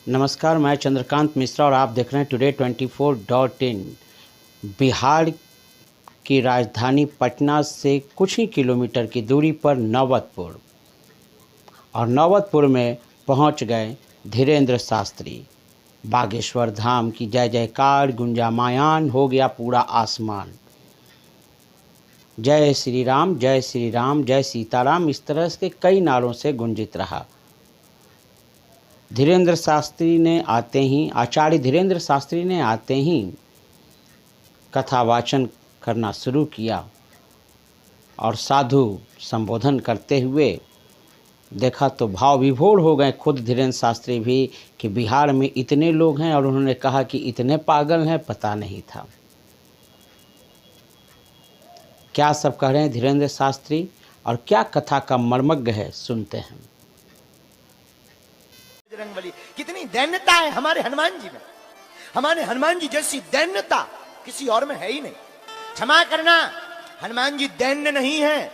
नमस्कार, मैं चंद्रकांत मिश्रा और आप देख रहे हैं टुडे 24.in। बिहार की राजधानी पटना से कुछ ही किलोमीटर की दूरी पर नौबतपुर, और नौबतपुर में पहुंच गए धीरेन्द्र शास्त्री। बागेश्वर धाम की जय जयकार गुंजामायान हो गया पूरा आसमान। जय श्री राम, जय श्री राम, जय सीताराम, इस तरह के कई नारों से गुंजित रहा। धीरेन्द्र शास्त्री ने आते ही, आचार्य धीरेन्द्र शास्त्री ने आते ही कथा वाचन करना शुरू किया और साधु संबोधन करते हुए देखा तो भाव विभोर हो गए खुद धीरेन्द्र शास्त्री भी कि बिहार में इतने लोग हैं, और उन्होंने कहा कि इतने पागल हैं पता नहीं था। क्या सब कह रहे हैं धीरेन्द्र शास्त्री और क्या कथा का मर्मज्ञ है, सुनते हैं। बजरंगबली, कितनी दैन्यता है हमारे हनुमान जी में। हमारे हनुमान जी जैसी दैन्यता किसी और में है ही नहीं। क्षमा करना, हनुमान जी दैन्य नहीं है,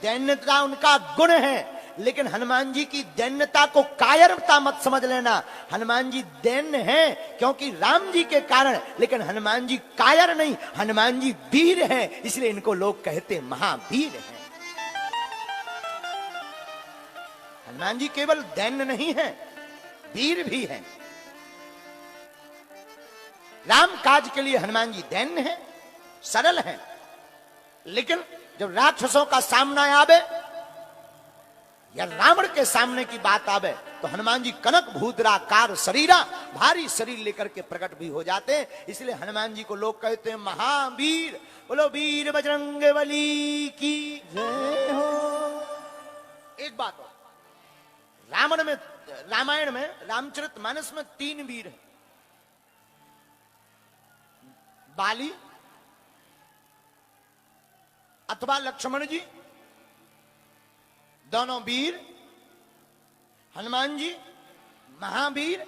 दैन्यता उनका गुण है। लेकिन हनुमान जी की दैन्यता को कायरता मत समझ लेना। हनुमान जी दैन्य हैं क्योंकि राम जी के कारण, लेकिन हनुमान जी कायर नहीं, हनुमान जी वीर हैं, इसलिए इनको लोग कहते महावीर हैं। हनुमान जी केवल दैन्य नहीं है, वीर भी हैं। राम काज के लिए हनुमान जी दैन्य हैं, सरल हैं, लेकिन जब राक्षसों का सामना आवे या रावण के सामने की बात आवे तो हनुमान जी कनक भूद्राकार शरीरा, भारी शरीर लेकर के प्रकट भी हो जाते हैं। इसलिए हनुमान जी को लोग कहते हैं महावीर। बोलो वीर बजरंगबली की जय हो। एक बात हो, रामायण में रामचरितमानस में 3 वीर हैं, बाली अथवा लक्ष्मण जी, दोनों वीर। हनुमान जी महावीर,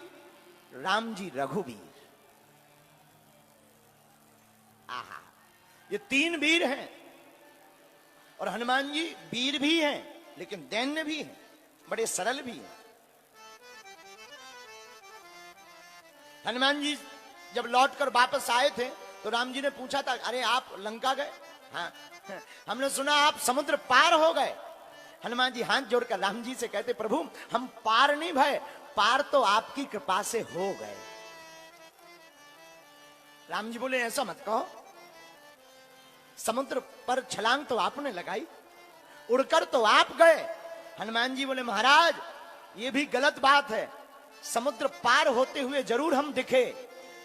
राम जी रघुवीर। आहा, ये 3 वीर हैं। और हनुमान जी वीर भी हैं लेकिन दैन्य भी हैं, बड़े सरल भी हैं। हनुमान जी जब लौटकर वापस आए थे तो राम जी ने पूछा था, अरे आप लंका गए? हाँ, हमने सुना आप समुद्र पार हो गए। हनुमान जी हाथ जोड़कर राम जी से कहते, प्रभु हम पार नहीं भय, पार तो आपकी कृपा से हो गए। राम जी बोले ऐसा मत कहो, समुद्र पर छलांग तो आपने लगाई, उड़कर तो आप गए। हनुमान जी बोले महाराज ये भी गलत बात है, समुद्र पार होते हुए जरूर हम दिखे,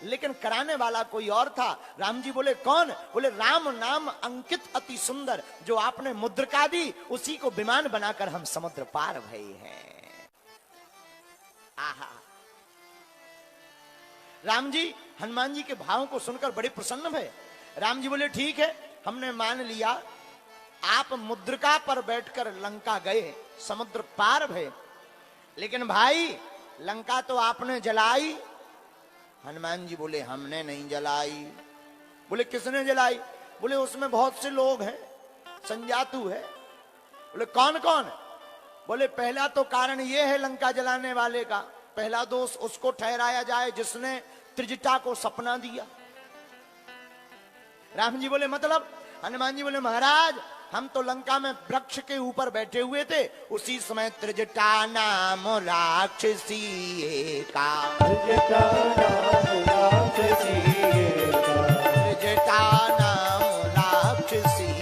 लेकिन कराने वाला कोई और था। राम जी बोले कौन? बोले राम नाम अंकित अति सुंदर, जो आपने मुद्रिका दी उसी को विमान बनाकर हम समुद्र पार भए हैं। आहा, राम जी हनुमान जी के भावों को सुनकर बड़े प्रसन्न भये। राम जी बोले ठीक है, हमने मान लिया, आप मुद्रिका पर बैठकर लंका गए, समुद्र पार भये, लेकिन भाई लंका तो आपने जलाई। हनुमान जी बोले हमने नहीं जलाई। बोले किसने जलाई? बोले उसमें बहुत से लोग हैं, संजातु है। बोले कौन कौन? बोले पहला तो कारण यह है लंका जलाने वाले का, पहला दोष उसको ठहराया जाए जिसने त्रिजटा को सपना दिया। राम जी बोले मतलब? हनुमान जी बोले महाराज हम तो लंका में वृक्ष के ऊपर बैठे हुए थे, उसी समय त्रिजटा नाम राक्षसी का, त्रिजटा नाम राक्षसी का, त्रिजटा नाम राक्षसी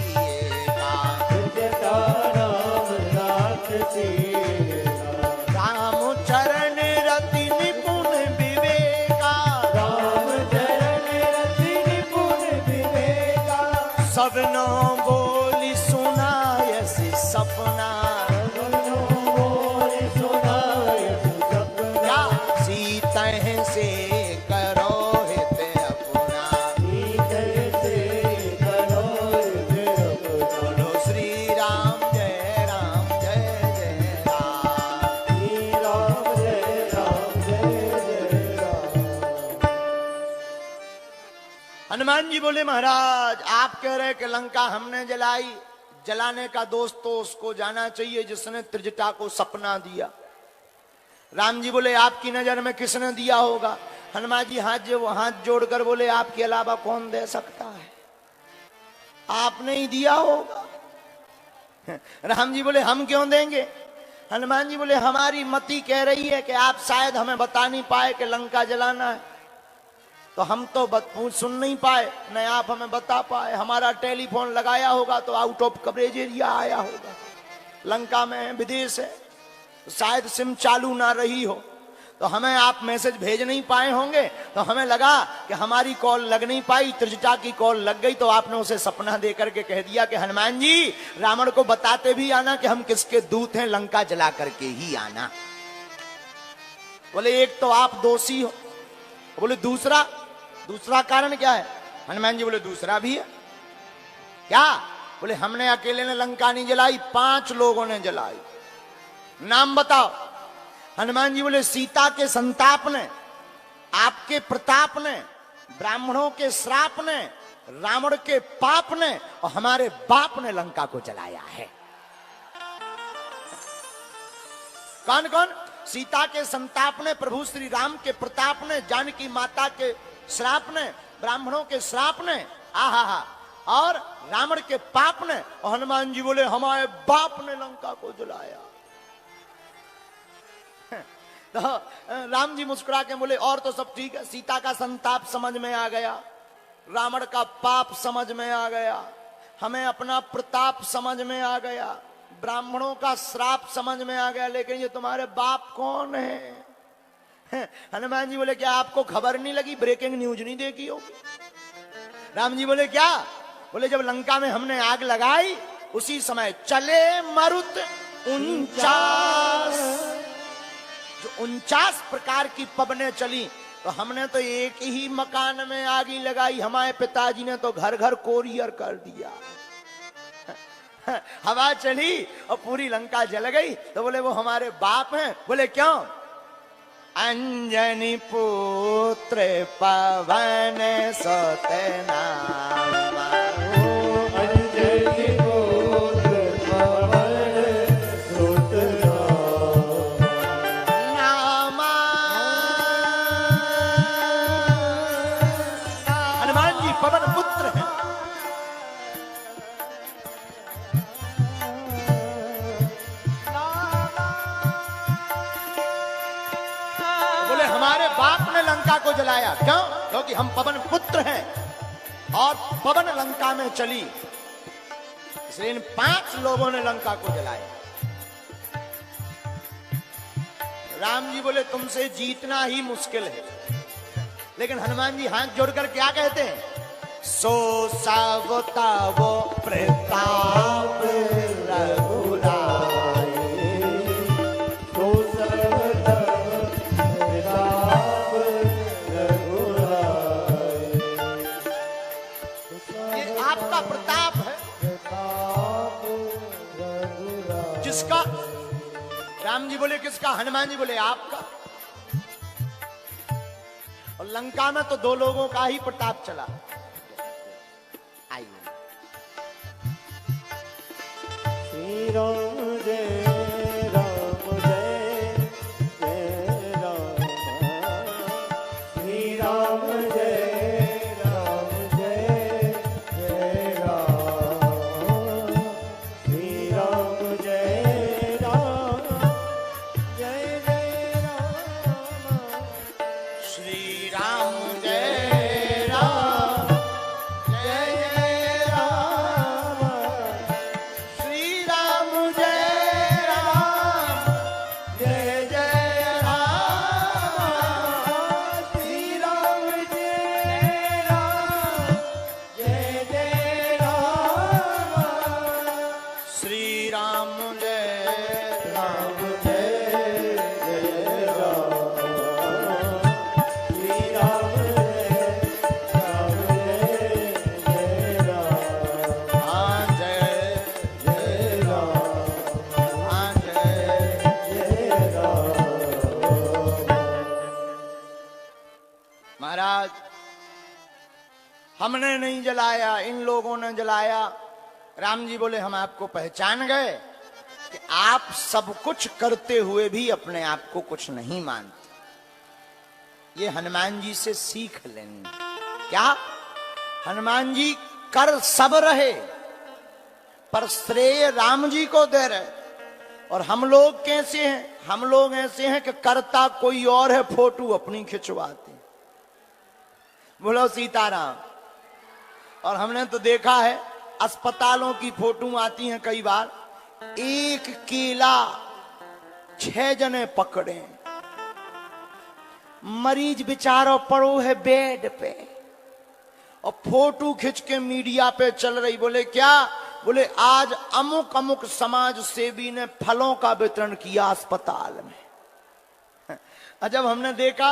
का, त्रिजटा नाम राक्षसी का, राम चरण रति निपुण विवेका, राम चरण रति निपुण विवेका, सबनो बोली सुनायसी सपना, सीता से करो हित अपना, बोलो श्री राम जय राम जय जय राम, श्री राम जय राम जय जय राम। हनुमान जी बोले महाराज आप कह रहे कि लंका हमने जलाई, जलाने का दोष तो उसको जाना चाहिए जिसने त्रिजटा को सपना दिया। राम जी बोले आपकी नजर में किसने दिया होगा? हनुमान जी हाथ जोड़कर बोले आपके अलावा कौन दे सकता है, आपने ही दिया होगा। राम जी बोले हम क्यों देंगे? हनुमान जी बोले हमारी मति कह रही है कि आप शायद हमें बता नहीं पाए कि लंका जलाना है, तो हम तो सुन नहीं पाए, न आप हमें बता पाए। हमारा टेलीफोन लगाया होगा तो आउट ऑफ कवरेज एरिया आया होगा, लंका में है, विदेश है, तो शायद सिम चालू ना रही हो, तो हमें आप मैसेज भेज नहीं पाए होंगे, तो हमें लगा कि हमारी कॉल लग नहीं पाई, त्रिजटा की कॉल लग गई, तो आपने उसे सपना दे करके कह दिया कि हनुमान जी रावण को बताते भी आना कि हम किसके दूत हैं, लंका जला करके ही आना। बोले एक तो आप दोषी हो। बोले दूसरा कारण क्या है? हनुमान जी बोले दूसरा भी है। क्या? बोले हमने अकेले ने लंका नहीं जलाई, 5 लोगों ने जलाई। नाम बताओ। हनुमान जी बोले सीता के संताप ने, आपके प्रताप ने, ब्राह्मणों के श्राप ने, रावण के पाप ने और हमारे बाप ने लंका को जलाया है। कौन कौन? सीता के संताप ने, प्रभु श्री राम के प्रताप ने, जानकी माता के श्राप ने, ब्राह्मणों के श्राप ने, आहा, और रावण के पाप ने, और हनुमान जी बोले हमारे बाप ने लंका को जलाया। तो राम जी मुस्कुरा के बोले और तो सब ठीक है, सीता का संताप समझ में आ गया, रावण का पाप समझ में आ गया, हमें अपना प्रताप समझ में आ गया, ब्राह्मणों का श्राप समझ में आ गया, लेकिन ये तुम्हारे बाप कौन है? हनुमान जी बोले क्या आपको खबर नहीं लगी, ब्रेकिंग न्यूज नहीं देखी होगी? राम जी बोले क्या? बोले जब लंका में हमने आग लगाई उसी समय चले मरुत 49, जो 49 प्रकार की पवनें चली, तो हमने तो एक ही मकान में आगी लगाई, हमारे पिताजी ने तो घर घर कोरियर कर दिया। हवा चली और पूरी लंका जल गई, तो बोले वो हमारे बाप हैं। बोले क्यों? अंजनी पुत्र पवन सुत नामा, अंजनी पुत्र पवन सुत नामा। हनुमान जी पवन पुत्र हैं। हमारे बाप ने लंका को जलाया, क्यों? क्योंकि हम पवन पुत्र हैं और पवन लंका में चली, इसलिए इन 5 लोगों ने लंका को जलाया। राम जी बोले तुमसे जीतना ही मुश्किल है, लेकिन हनुमान जी हाथ जोड़कर क्या कहते हैं? सो सावता वो प्रताप रघुराई, प्रताप है जिसका। राम जी बोले किसका? हनुमान जी बोले आपका। और लंका में तो 2 लोगों का ही प्रताप चला। आइए। श्री राम जय राम जय जय राम, श्री राम जय हमने नहीं जलाया, इन लोगों ने जलाया। राम जी बोले हम आपको पहचान गए, कि आप सब कुछ करते हुए भी अपने आप को कुछ नहीं मानते। ये हनुमान जी से सीख लेंगे। क्या? हनुमान जी कर सब रहे पर श्रेय राम जी को दे रहे। और हम लोग कैसे हैं? हम लोग ऐसे हैं कि करता कोई और है, फोटो अपनी खिंचवाते। बोलो सीताराम। और हमने तो देखा है अस्पतालों की फोटो आती हैं कई बार, एक केला 6 जने पकड़े, मरीज बेचारा पड़ो है बेड पे और फोटो खींच के मीडिया पे चल रही। बोले क्या? बोले आज अमुक अमुक समाज सेवी ने फलों का वितरण किया अस्पताल में। जब हमने देखा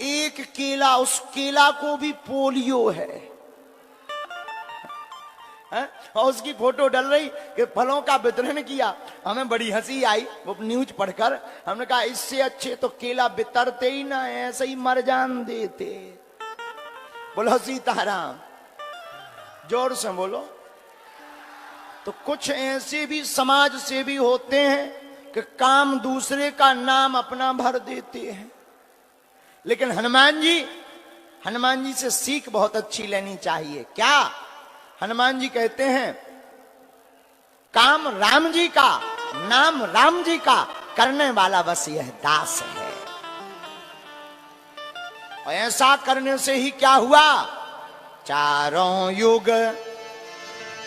एक केला, उस केला को भी पोलियो है, और उसकी फोटो डल रही कि फलों का वितरण किया। हमें बड़ी हंसी आई वो न्यूज पढ़कर। हमने कहा इससे अच्छे तो केला वितरते ही ना, ऐसे ही मर जान देते। बोलो सीताराम, जोर से बोलो। तो कुछ ऐसे भी समाज सेवी होते हैं कि काम दूसरे का नाम अपना भर देते हैं। लेकिन हनुमान जी से सीख बहुत अच्छी लेनी चाहिए। क्या? हनुमान जी कहते हैं काम राम जी का, नाम राम जी का, करने वाला बस यह दास है। और ऐसा करने से ही क्या हुआ? चारों युग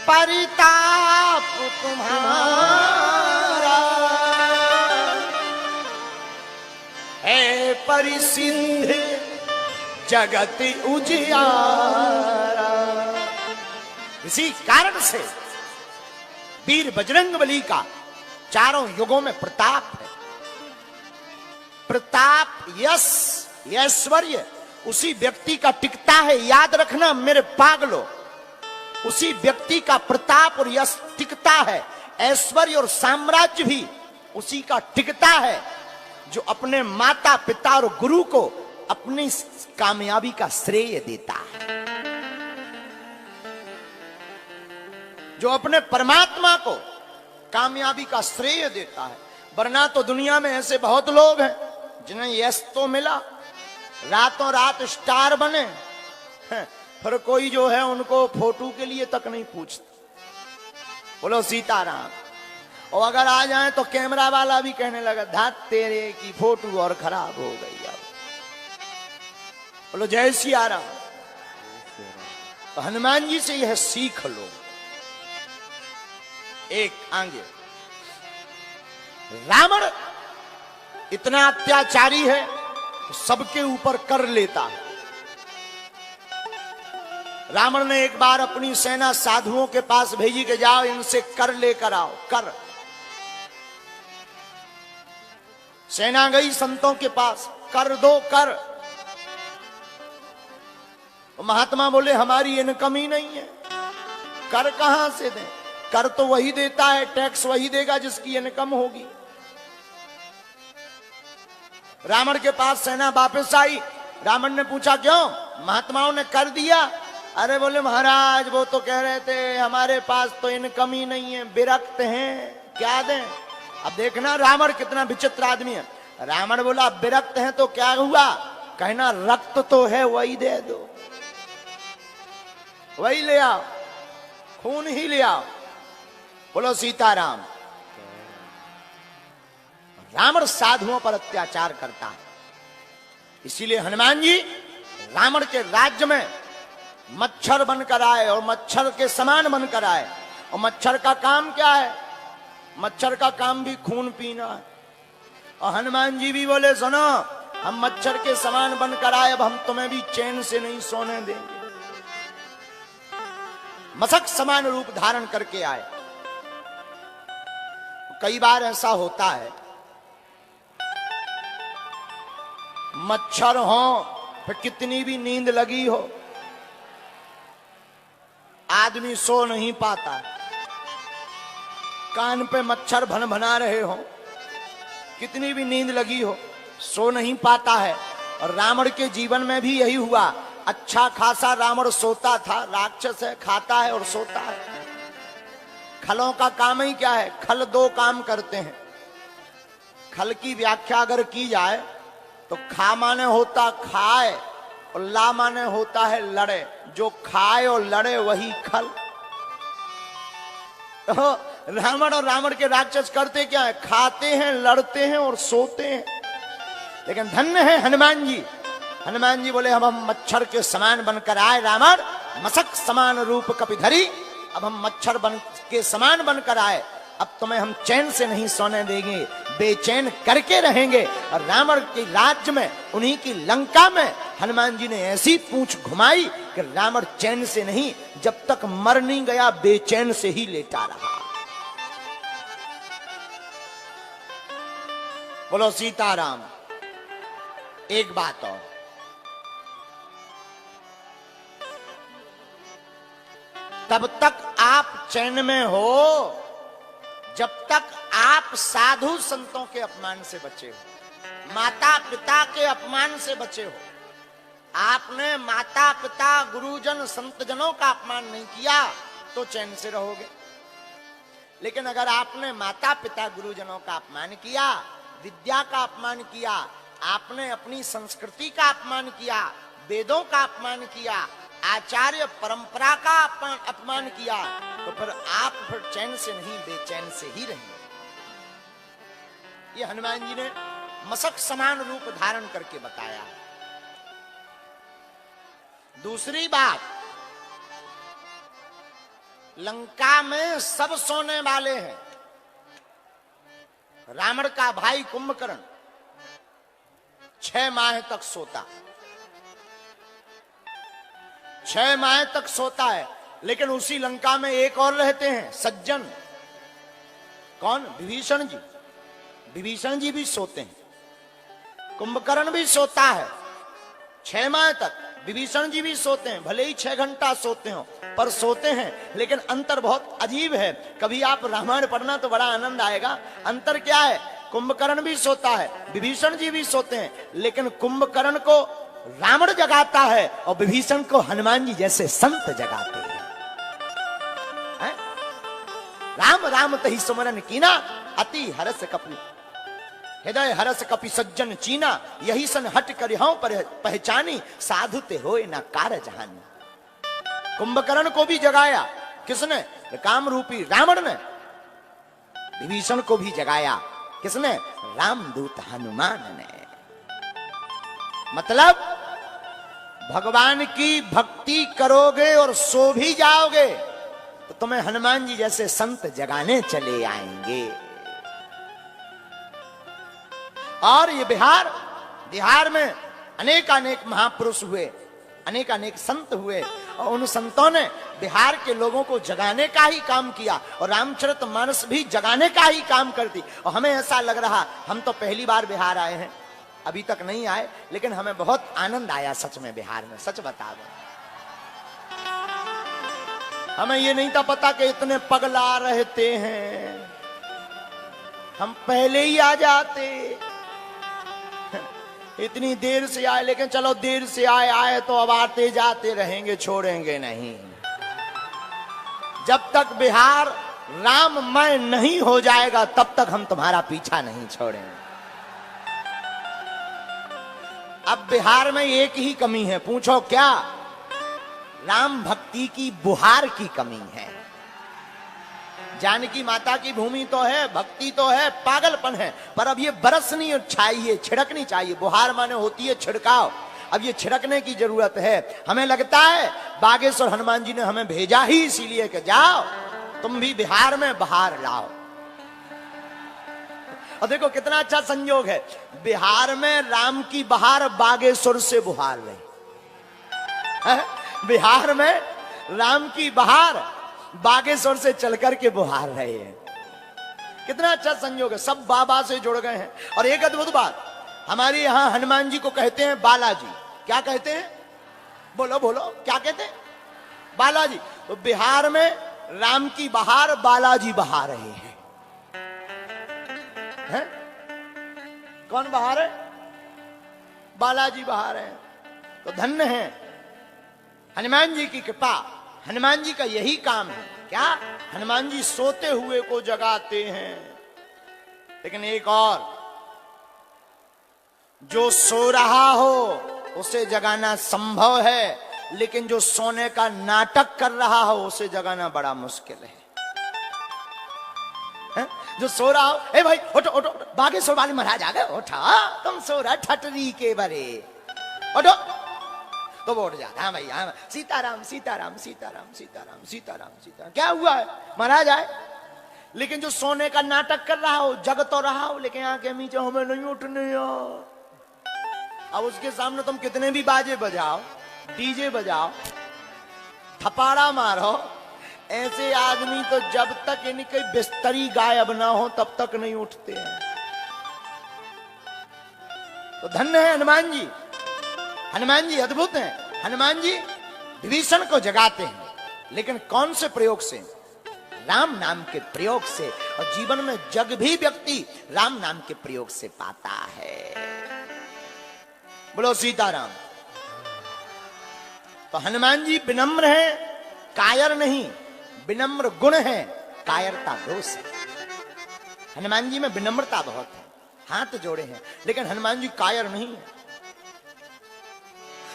परिताप तुम्हारा है, परिसिद्ध जगत उजियारा। इसी कारण से वीर बजरंगबली का चारों युगों में प्रताप है। प्रताप, यश, ऐश्वर्य उसी व्यक्ति का टिकता है। याद रखना मेरे पागलों, उसी व्यक्ति का प्रताप और यश टिकता है। ऐश्वर्य और साम्राज्य भी उसी का टिकता है जो अपने माता पिता और गुरु को अपनी कामयाबी का श्रेय देता है, जो अपने परमात्मा को कामयाबी का श्रेय देता है। वरना तो दुनिया में ऐसे बहुत लोग हैं जिन्हें यश तो मिला, रातों रात स्टार बने, फिर कोई जो है उनको फोटो के लिए तक नहीं पूछता। बोलो सीताराम। और अगर आ जाए तो कैमरा वाला भी कहने लगा धात तेरे की फोटो और खराब हो गई। अब बोलो जय सिया राम। तो हनुमान जी से यह सीख लो। एक आगे, रावण इतना अत्याचारी है तो सबके ऊपर कर लेता है। रावण ने एक बार अपनी सेना साधुओं के पास भेजी कि जाओ इनसे कर लेकर आओ। कर सेना गई संतों के पास, कर दो कर। महात्मा बोले हमारी इनकम ही नहीं है, कर कहां से दें? कर तो वही देता है, टैक्स वही देगा जिसकी इनकम होगी। रावण के पास सेना वापस आई। रावण ने पूछा क्यों? महात्माओं ने कर दिया। अरे बोले महाराज वो तो कह रहे थे हमारे पास तो इनकम ही नहीं है, विरक्त हैं, क्या दें? अब देखना रावण कितना विचित्र आदमी है। रावण बोला विरक्त हैं तो क्या हुआ? कहना रक्त तो है वही दे दो, वही ले आओ, खून ही ले आओ। बोलो सीताराम। रावण साधुओं पर अत्याचार करता है, इसीलिए हनुमान जी रावण के राज्य में मच्छर बनकर आए और मच्छर के समान बनकर आए। और मच्छर का काम क्या है? मच्छर का काम भी खून पीना है। और हनुमान जी भी बोले सुनो हम मच्छर के समान बनकर आए, अब हम तुम्हें भी चैन से नहीं सोने देंगे। मशक समान रूप धारण करके आए। कई बार ऐसा होता है मच्छर हो फिर कितनी भी नींद लगी हो आदमी सो नहीं पाता, कान पे मच्छर भन भना रहे हो, कितनी भी नींद लगी हो सो नहीं पाता है। और रावण के जीवन में भी यही हुआ। अच्छा खासा रावण सोता था, राक्षस है, खाता है और सोता है। खलों का काम ही क्या है? खल दो काम करते हैं। खल की व्याख्या अगर की जाए तो खा माने होता खाए और ला माने होता है लड़े। जो खाए और लड़े वही खल। तो रावण और रावण के राक्षस करते क्या है? खाते हैं, लड़ते हैं और सोते हैं। लेकिन धन्य है हनुमान जी। हनुमान जी बोले हम मच्छर के समान बनकर आए रावण, मशक समान रूप कपिधरी। अब हम मच्छर बन के समान बनकर आए, अब तुम्हें हम चैन से नहीं सोने देंगे, बेचैन करके रहेंगे। और रावण के राज्य में, उन्हीं की लंका में हनुमान जी ने ऐसी पूंछ घुमाई कि रावण चैन से नहीं, जब तक मर नहीं गया बेचैन से ही लेटा रहा। बोलो सीताराम। एक बात और, तब तक आप चैन में हो जब तक आप साधु संतों के अपमान से बचे हो, माता पिता के अपमान से बचे हो। आपने माता पिता गुरुजन संत जनों का अपमान नहीं किया तो चैन से रहोगे। लेकिन अगर आपने माता पिता गुरुजनों का अपमान किया, विद्या का अपमान किया, आपने अपनी संस्कृति का अपमान किया, वेदों का अपमान किया, आचार्य परंपरा का अपमान किया, तो फिर आप फिर चैन से नहीं बेचैन से ही रहेंगे। ये हनुमान जी ने मशक समान रूप धारण करके बताया। दूसरी बात, लंका में सब सोने वाले हैं। रावण का भाई कुंभकर्ण 6 माह तक सोता, 6 माह तक सोता है। लेकिन उसी लंका में एक और रहते हैं सज्जन। कौन? विभीषण जी। विभीषण जी भी सोते हैं, कुंभकर्ण भी सोता है 6 माह तक। विभीषण जी भी सोते हैं, भले ही 6 घंटा सोते हो, पर सोते हैं। लेकिन अंतर बहुत अजीब है। कभी आप रामायण पढ़ना तो बड़ा आनंद आएगा। अंतर क्या है? कुंभकर्ण भी सोता है, विभीषण जी भी सोते हैं, लेकिन कुंभकर्ण को रावण जगाता है और विभीषण को हनुमान जी जैसे संत जगाते हैं। राम राम तहि सुमरन कीना, अति हरस कपि हृदय हरस कपि सज्जन चीना। यही सन हट कर हूं पर पहचानी, साधु ते होए ना कार जहानी। कुंभकर्ण को भी जगाया किसने? काम रूपी रावण ने। विभीषण को भी जगाया किसने? रामदूत हनुमान ने। मतलब भगवान की भक्ति करोगे और सो भी जाओगे तो तुम्हें हनुमान जी जैसे संत जगाने चले आएंगे। और ये बिहार में अनेक महापुरुष हुए, अनेक संत हुए, और उन संतों ने बिहार के लोगों को जगाने का ही काम किया। और रामचरितमानस भी जगाने का ही काम करती। और हमें ऐसा लग रहा, हम तो पहली बार बिहार आए हैं, अभी तक नहीं आए, लेकिन हमें बहुत आनंद आया सच में बिहार में। सच बता दो, हमें ये नहीं था पता कि इतने पगला रहते हैं। हम पहले ही आ जाते, इतनी देर से आए। लेकिन चलो देर से आए तो अब आते जाते रहेंगे, छोड़ेंगे नहीं। जब तक बिहार राममय नहीं हो जाएगा तब तक हम तुम्हारा पीछा नहीं छोड़ेंगे। अब बिहार में एक ही कमी है, पूछो क्या? राम भक्ति की बुहार की कमी है। जानकी माता की भूमि तो है, भक्ति तो है, पागलपन है, पर अब ये बरसनी चाहिए, छिड़कनी चाहिए। बुहार माने होती है छिड़काव। अब ये छिड़कने की जरूरत है। हमें लगता है बागेश्वर हनुमान जी ने हमें भेजा ही इसीलिए कि जाओ तुम भी बिहार में बहार लाओ। और देखो कितना अच्छा संयोग है, बिहार में राम की बहार बागेश्वर से बुहार रही। बिहार में राम की बहार बागेश्वर से चलकर के बुहार रहे हैं। कितना अच्छा संयोग है, सब बाबा से जुड़ गए हैं। और एक अद्भुत बात, हमारे यहां हनुमान जी को कहते हैं बालाजी। क्या कहते हैं? बोलो बोलो, क्या कहते हैं? बालाजी। तो बिहार में राम की बहार बालाजी बहा रहे हैं। है? कौन बहा रहे? बालाजी बहा रहे हैं। तो धन्य है हनुमान जी की कृपा। हनुमान जी का यही काम है क्या हनुमान जी सोते हुए को जगाते हैं। लेकिन एक और, जो सो रहा हो उसे जगाना संभव है, लेकिन जो सोने का नाटक कर रहा हो उसे जगाना बड़ा मुश्किल है। जो सो रहा हो, ए भाई उठो उठो, बागेश्वर वाले महाराज आ गए, उठा तुम सो रहा ठटरी के बरे, उठो। तो वो उठ जाता, हाँ भाई हाँ, सीताराम सीताराम सीताराम सीताराम सीताराम सीताराम, क्या हुआ है महाराज आए। लेकिन जो सोने का नाटक कर रहा हो, जग तो रहा हो, लेकिन आंखें मीचे, हमें नहीं उठने यार। अब उसके सामने तुम कितने भी बाजे बजाओ, डीजे बजाओ, थपाड़ा मारो, ऐसे आदमी तो जब तक इनकी बिस्तरी गायब ना हो तब तक नहीं उठते हैं। तो धन्य है हनुमान जी, हनुमान जी अद्भुत हैं। हनुमान जी विभीषण को जगाते हैं, लेकिन कौन से प्रयोग से? राम नाम के प्रयोग से। और जीवन में जग भी व्यक्ति राम नाम के प्रयोग से पाता है। बोलो सीताराम। तो हनुमान जी विनम्र हैं, कायर नहीं। विनम्र गुण है, कायरता दोष है। हनुमान जी में विनम्रता बहुत है, हाथ जोड़े हैं, लेकिन हनुमान जी कायर नहीं है।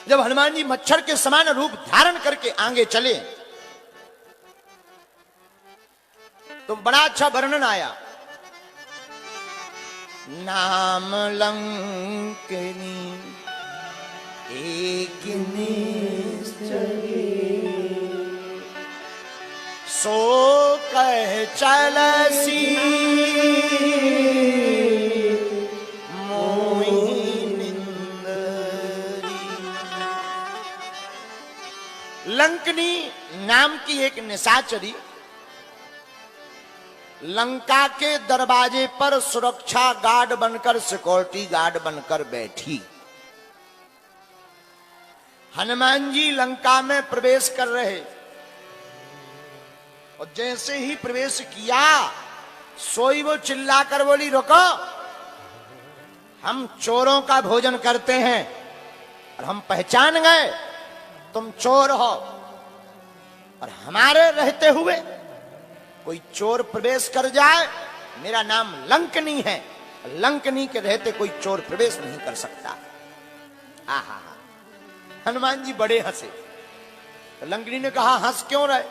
जब हनुमान जी मच्छर के समान रूप धारण करके आगे चले तो बड़ा अच्छा वर्णन आया। नाम लंकनी एक निश्चय, सो कह चलसी मोहि निंदरी। लंकनी नाम की एक निशाचरी लंका के दरवाजे पर सुरक्षा गार्ड बनकर, सिक्योरिटी गार्ड बनकर बैठी। हनुमान जी लंका में प्रवेश कर रहे और जैसे ही प्रवेश किया सोई वो चिल्लाकर बोली, रुको, हम चोरों का भोजन करते हैं और हम पहचान गए तुम चोर हो, और हमारे रहते हुए कोई चोर प्रवेश कर जाए, मेरा नाम लंकनी है, लंकनी के रहते कोई चोर प्रवेश नहीं कर सकता। आहा, हनुमान जी बड़े हंसे। तो लंकनी ने कहा, हंस क्यों रहे?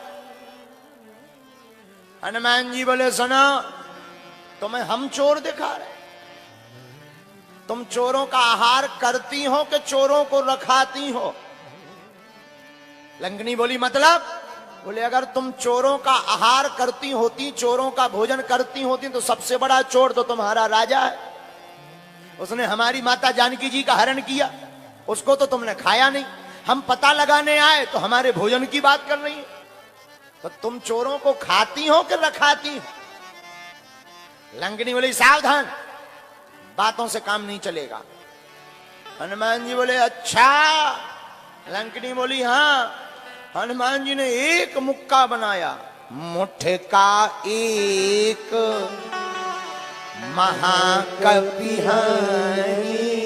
हनुमान जी बोले, सुनो, तुम्हें हम चोर दिखा रहे? तुम चोरों का आहार करती हो कि चोरों को रखाती हो? लंकनी बोली, मतलब? बोले, अगर तुम चोरों का आहार करती होती, चोरों का भोजन करती होती, तो सबसे बड़ा चोर तो तुम्हारा राजा है। उसने हमारी माता जानकी जी का हरण किया, उसको तो तुमने खाया नहीं। हम पता लगाने आए तो हमारे भोजन की बात कर रही है। तो तुम चोरों को खाती हो कि रखाती हो? लंकनी बोली, सावधान, बातों से काम नहीं चलेगा। हनुमान जी बोले, अच्छा। लंकनी बोली, हाँ। हनुमान जी ने एक मुक्का बनाया, मुट्ठे का एक महाकपि हरि,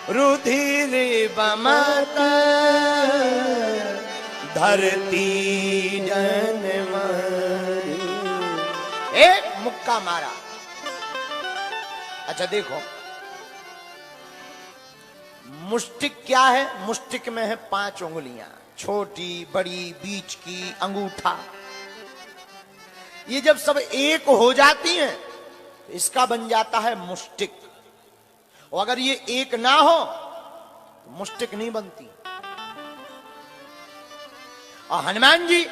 रुधिर बमत धरती जनमरी। एक मुक्का मारा। अच्छा देखो, मुष्टिक क्या है? मुष्टिक में है 5 उंगलियां, छोटी बड़ी बीच की, अंगूठा। ये जब सब एक हो जाती हैं तो इसका बन जाता है मुष्टिक। और अगर ये एक ना हो तो मुष्टिक नहीं बनती। और हनुमान जी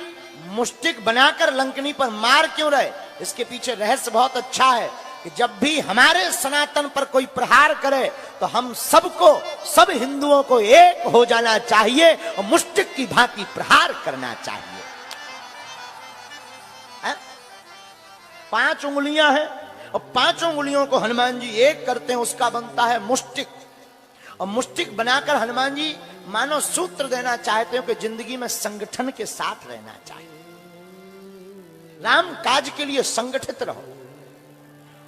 मुष्टिक बनाकर लंकनी पर मार क्यों रहे? इसके पीछे रहस्य बहुत अच्छा है कि जब भी हमारे सनातन पर कोई प्रहार करे तो हम सबको, सब हिंदुओं को एक हो जाना चाहिए और मुष्टिक की भांति प्रहार करना चाहिए। 5 उंगलियां हैं और 5 उंगलियों को हनुमान जी एक करते हैं, उसका बनता है मुष्टिक। और मुष्टिक बनाकर हनुमान जी मानो सूत्र देना चाहते हो कि जिंदगी में संगठन के साथ रहना चाहिए, राम काज के लिए संगठित रहो।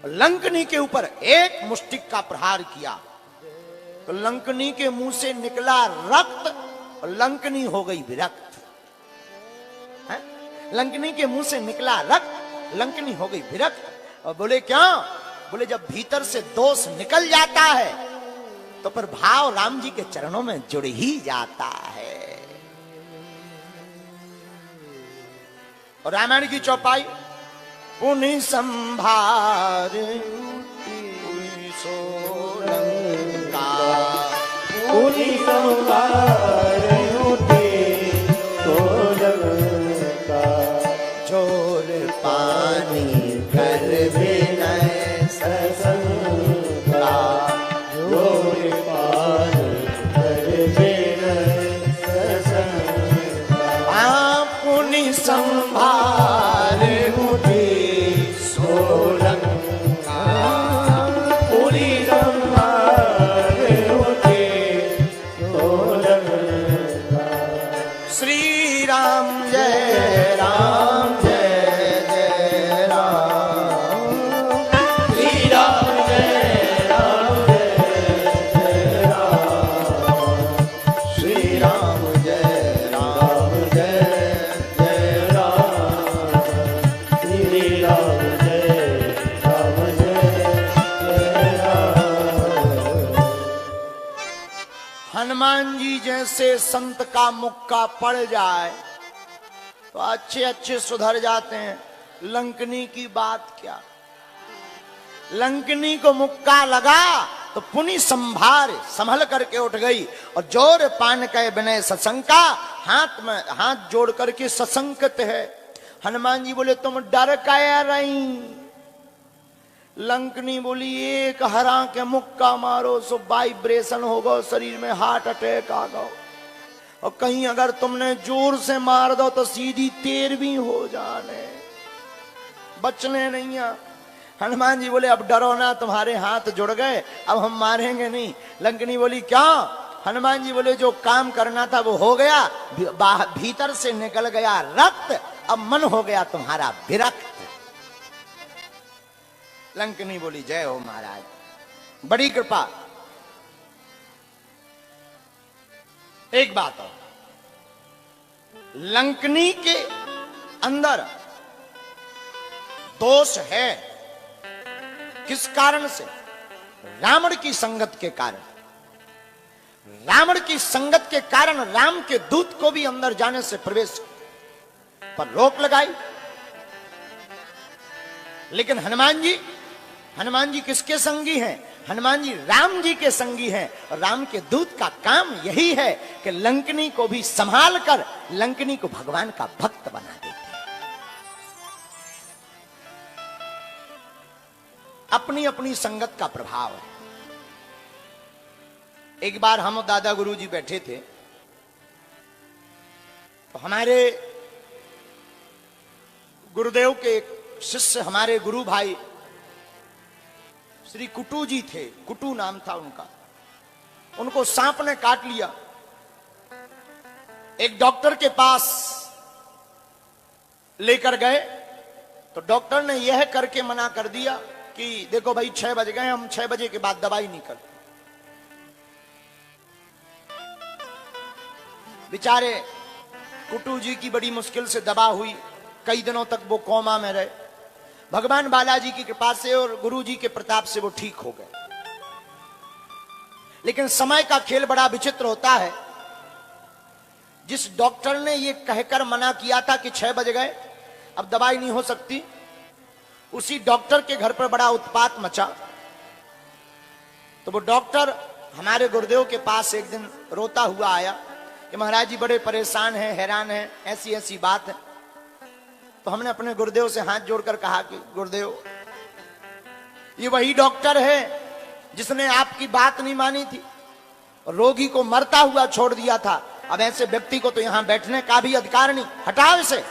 लंकनी के ऊपर एक मुष्टिक का प्रहार किया तो लंकनी के मुंह से निकला रक्त और लंकनी हो गई विरक्त। लंकनी के मुंह से निकला रक्त, लंकनी हो गई विरक्त और बोले क्या? बोले जब भीतर से दोष निकल जाता है तो फिर भाव राम जी के चरणों में जुड़ ही जाता है। और रामायण की चौपाई, पुनि संभार सोलंका, पुनि संभार सोलंका, जोर पानी कर विनय सशंका, जोर पानी कर विनय सशंका, पुनि संभार सोलंका, पुनि संभार सोलंका। श्री राम जय राम जय जय राम, श्री राम जय राम जय राम, श्री राम जय राम जय जय राम, श्री राम जय राम जय राम। हनुमान जी जैसे संत का मुक्का पड़ जाए तो अच्छे अच्छे सुधर जाते हैं। लंकनी की बात क्या, लंकनी को मुक्का लगा तो पुनि संभार संभल करके उठ गई और जोर पान कह विनय सशंका, हाथ में हाथ जोड़ करके सशंकित है। हनुमान जी बोले तुम डर क्या रही? लंकनी बोली एक हरा के मुक्का मारो सो वाइब्रेशन होगा, शरीर में हार्ट अटैक आ गो, और कहीं अगर तुमने जोर से मार दो तो सीधी 13वीं हो जाने, बचने नहीं है। हनुमान जी बोले अब डरो ना, तुम्हारे हाथ जुड़ गए, अब हम मारेंगे नहीं। लंकनी बोली क्या? हनुमान जी बोले जो काम करना था वो हो गया, भीतर से निकल गया रक्त, अब मन हो गया तुम्हारा विरक्त। लंकनी बोली जय हो महाराज, बड़ी कृपा। एक बात और, लंकनी के अंदर दोष है, किस कारण से? रावण की संगत के कारण। रावण की संगत के कारण राम के दूत को भी अंदर जाने से प्रवेश पर रोक लगाई। लेकिन हनुमान जी किसके संगी हैं? हनुमान जी राम जी के संगी हैं, और राम के दूत का काम यही है कि लंकनी को भी संभाल कर लंकनी को भगवान का भक्त बना देते हैं। अपनी अपनी संगत का प्रभाव है। एक बार हम दादा गुरु जी बैठे थे तो हमारे गुरुदेव के एक शिष्य, हमारे गुरु भाई श्री कुटू जी थे, कुटू नाम था उनका, उनको सांप ने काट लिया। एक डॉक्टर के पास लेकर गए तो डॉक्टर ने यह करके मना कर दिया कि देखो भाई 6 बज गए, हम 6 बजे के बाद दवाई नहीं करते। बेचारे कुटू जी की बड़ी मुश्किल से दवा हुई, कई दिनों तक वो कोमा में रहे। भगवान बालाजी की कृपा से और गुरु जी के प्रताप से वो ठीक हो गए। लेकिन समय का खेल बड़ा विचित्र होता है। जिस डॉक्टर ने ये कहकर मना किया था कि 6 बज गए अब दवाई नहीं हो सकती, उसी डॉक्टर के घर पर बड़ा उत्पात मचा। तो वो डॉक्टर हमारे गुरुदेव के पास एक दिन रोता हुआ आया कि महाराज जी बड़े परेशान हैं, हैरान हैं, ऐसी ऐसी बात है। तो हमने अपने गुरुदेव से हाथ जोड़कर कहा कि गुरुदेव, ये वही डॉक्टर है जिसने आपकी बात नहीं मानी थी और रोगी को मरता हुआ छोड़ दिया था। अब ऐसे व्यक्ति को तो यहां बैठने का भी अधिकार नहीं, हटाओ इसे।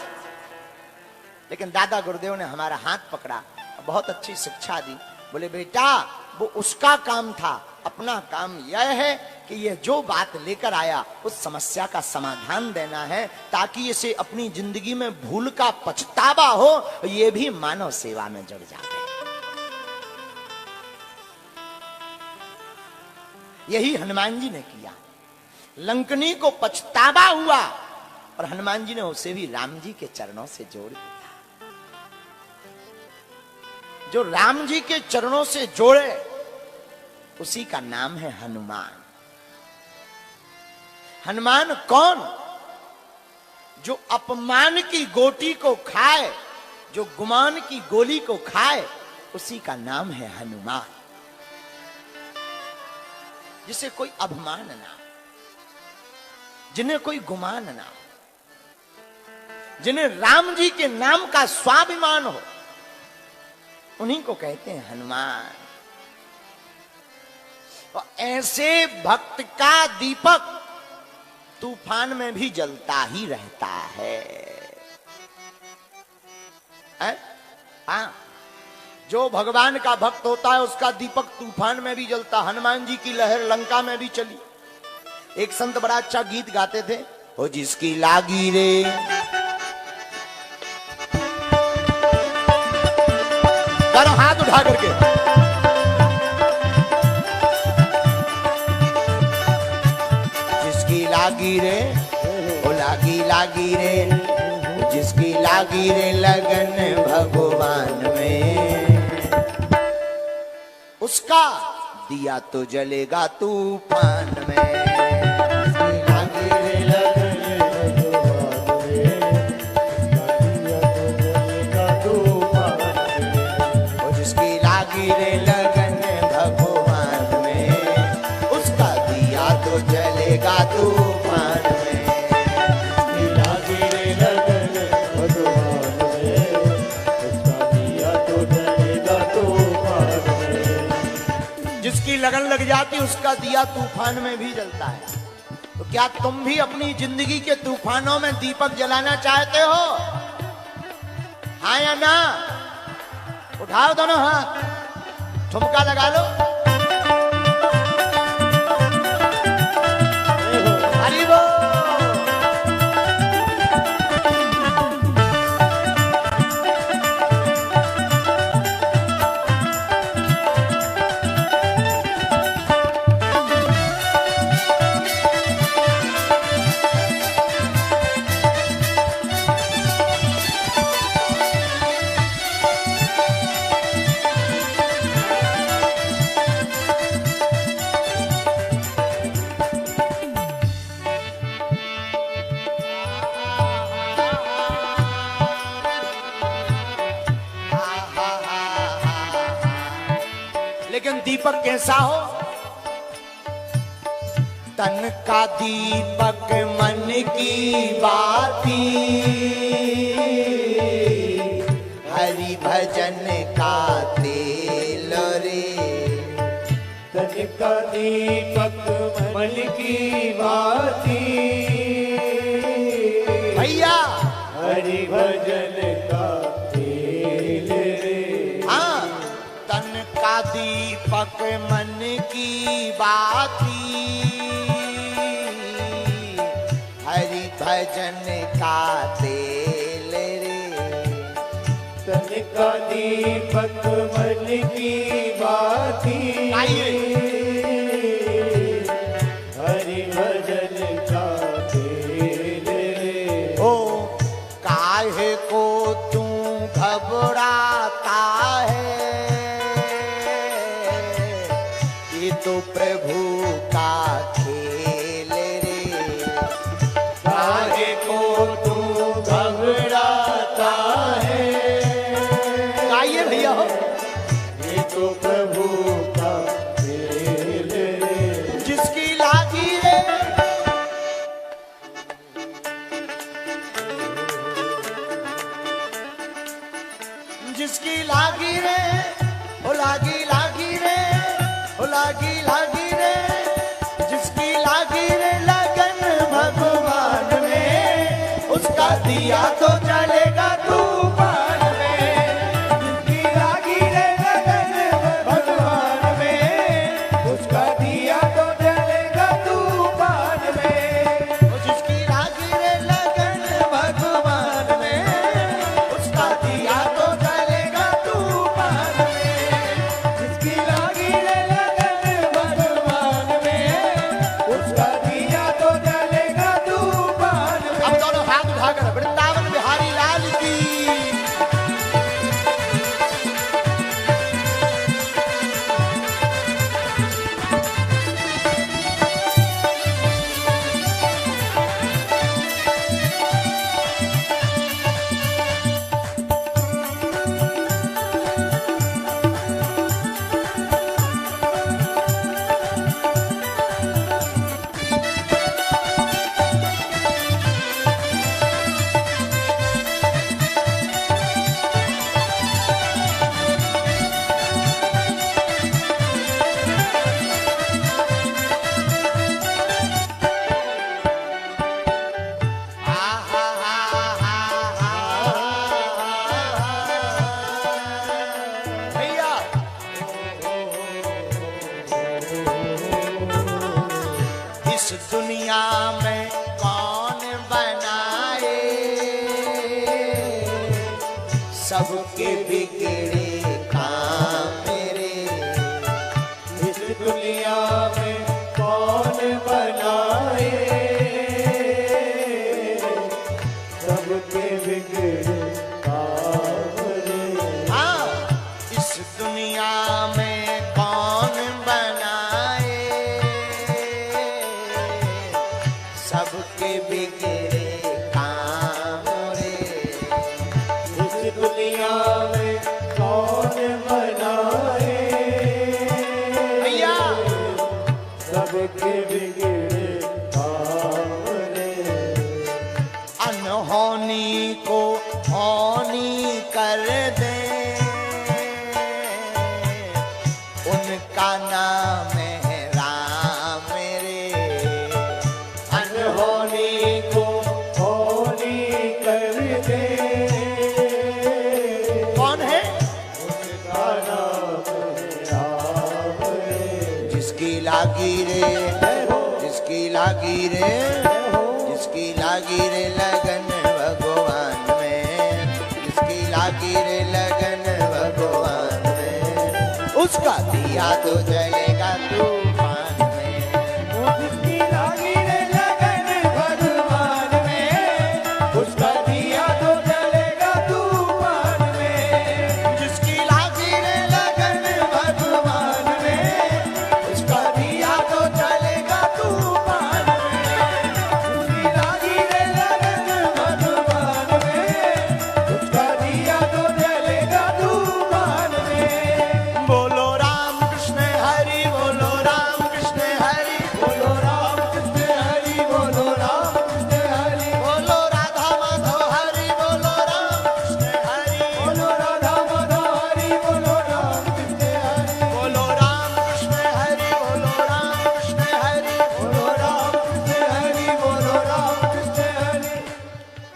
लेकिन दादा गुरुदेव ने हमारा हाथ पकड़ा, बहुत अच्छी शिक्षा दी। बोले बेटा, वो उसका काम था, अपना काम यह है कि ये जो बात लेकर आया उस समस्या का समाधान देना है, ताकि इसे अपनी जिंदगी में भूल का पछतावा हो, ये भी मानव सेवा में जुड़ जाए। यही हनुमान जी ने किया। लंकनी को पछतावा हुआ और हनुमान जी ने उसे भी राम जी के चरणों से जोड़ दिया। जो राम जी के चरणों से जोड़े उसी का नाम है हनुमान। हनुमान कौन? जो अपमान की गोटी को खाए, जो गुमान की गोली को खाए, उसी का नाम है हनुमान। जिसे कोई अभिमान ना हो, जिन्हें कोई गुमान ना हो, जिन्हें राम जी के नाम का स्वाभिमान हो, उन्हीं को कहते हैं हनुमान। और ऐसे भक्त का दीपक तूफान में भी जलता ही रहता है। हाँ, जो भगवान का भक्त होता है उसका दीपक तूफान में भी जलता। हनुमान जी की लहर लंका में भी चली। एक संत बड़ा अच्छा गीत गाते थे, ओ जिसकी लागी रे करो हाथ उठा करके, जिसकी लागी रे, ओ लागी लागी रे, जिसकी लागी रे लगन भगवान में, उसका दिया तो जलेगा तूफान में। जिसकी लागी रे लगन भगवान में, उसका दिया तो जलेगा तूफान में। और जिसकी लागी रे लगन भगवान में, उसका दिया तो जलेगा तूफान में। जिसकी लगन लग जाती उसका दिया तूफान में भी जलता है। तो क्या तुम भी अपनी जिंदगी के तूफानों में दीपक जलाना चाहते हो? हाँ या ना? उठाओ दोनों हाथ, ठुमका लगा लो। हरि बोल। लेकिन दीपक कैसा हो? तन का दीपक मन की बाती, हरि भजन का तेल रे। तन का दीपक मन की बाती, भैया हरि भजन का तेल रे। हाँ, तन का दीपक मन की बाती, हरि भजन का तेल रे। तन का दीपक मन की बाती, हरि भजन का तेल रे। ओ काहे को तू घबराता है, ये तो प्रभु का खेल रे। काहे को तू घबराता है, गाइए भैया हो। ये तो प्रभु का खेल रे। जिसकी लागी रे, जिसकी लागी रे, ओ लागी लागी रे, ओ लागी लागी रे, जिसकी लागी रे लगन भगवान में, उसका दिया तो जलेगा तूफान में। जिसकी लागी रे लगन भगवान में, उसका दिया तो जलेगा तूफान में। ओ जिसकी लागी रे लगन भगवान में, उसका दिया तो जलेगा तूफान में। जिसकी लागी रे लगन भगवान में, उसका दिया तो जलेगा तूफान में। अब दोनों सबके बिगड़े काम मेरे। इस दुनिया में कौन बनाए सबके बिगड़े काम रे। हाँ, इस दुनिया में कौन बनाए सबके बिगड़े काम रे। इस दुनिया में कौन बनाए भैया सबके बिगड़े काम रे। अनहोनी को होनी कर दे उनका नाम है राम मेरे। अनहोनी को होनी कर दे कौन है? उनका नाम है राम रे। जिसकी लागी रे, जिसकी लागी रे, जिसकी लागी रे लगन भगवान में, जिसकी लागी रे लगन भगवान में, उसका दिया तो जलेगा तूफान में। जिसकी लागी रे लगन भगवान में उसका दिया तो जलेगा तूफान में। जिसकी लागी रे लगन भगवान में, उसका दिया तो जलेगा तूफान में। जिसकी लागी रे लगन भगवान में उसका दिया तो जलेगा तूफान में। बोलो राम कृष्ण हरि, बोलो राम कृष्ण हरि, बोलो राम कृष्ण हरि, बोलो राम कृष्ण हरि, बोलो राधा माधव हरि, बोलो राम कृष्ण हरि, बोलो राधा माधव हरि, बोलो राम कृष्ण हरि, बोलो राम कृष्ण हरि, बोलो राम कृष्ण हरि। बोलो राम कृष्ण हरि, बोलो राम कृष्ण हरि।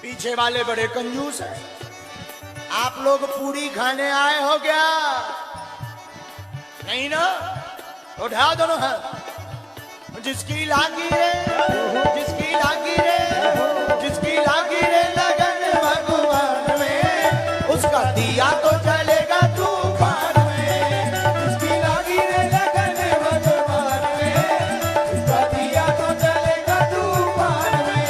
पीछे वाले बड़े कंजूस हैं। आप लोग पूरी खाने आए हो क्या? नहीं ना? उठाओ दोनों हाथ। जिसकी लागी रे, जिसकी लागी रे, जिसकी लागी रे लगन भगवान में, उसका दिया तो जलेगा तूफान में। जिसकी लागी रे लगन भगवान में उसका दिया तो जलेगा तूफान में।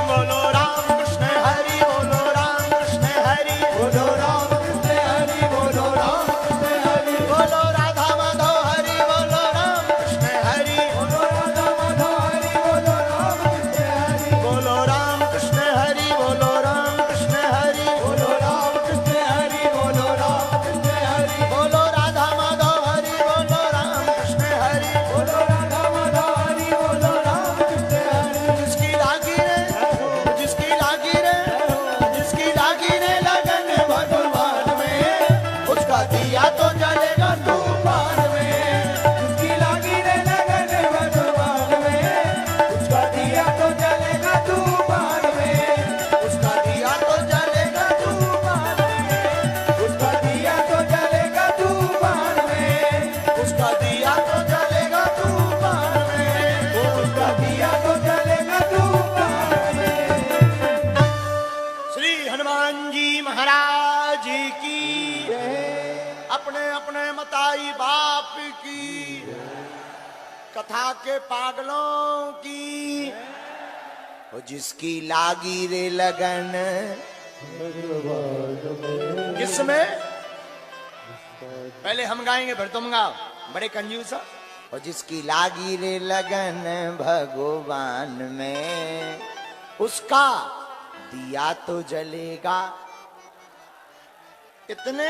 बोलो राम कृष्ण हरि, बोलो राम कृष्ण हरि, बोलो राम कृष्ण हरि, बोलो राम कृष्ण हरि, बोलो राधा माधव हरि, बोलो राम कृष्ण हरि, बोलो राधा माधव हरि, बोलो राम कृष्ण हरि, बोलो राम कृष्ण हरि, बोलो राम कृष्ण हरि, बोलो राम कृष्ण हरि, बोलो राम कृष्ण हरि, बोलो राधा माधव हरि, बोलो राम कृष्ण हरि। बोलो राधा माधव हरि, बोलो राम कृष्ण हरि। जिसकी लागी रे, जिसकी लागी रे, जिसकी लागी रे लगन भगवान में, उसका दिया तो जलेगा तूफान में। जिसकी लागी रे लगन भगवान में उसका दिया तो जलेगा तूफान में। उसका दिया तो जलेगा तूफान में। उसका दिया तो जलेगा तूफान में। उसका दिया तो जलेगा तूफान में। उसका दिया तो जलेगा तूफान में। श्री हनुमान जी महाराज की, अपने अपने मताई बाप की, कथा के पागलों की। और जिसकी लागी रे लगन, किसमें? पहले हम गाएंगे फिर तुम गाओ, बड़े कंजूस हो। और जिसकी लागी रे लगन भगवान में, उसका दिया तो जलेगा। इतने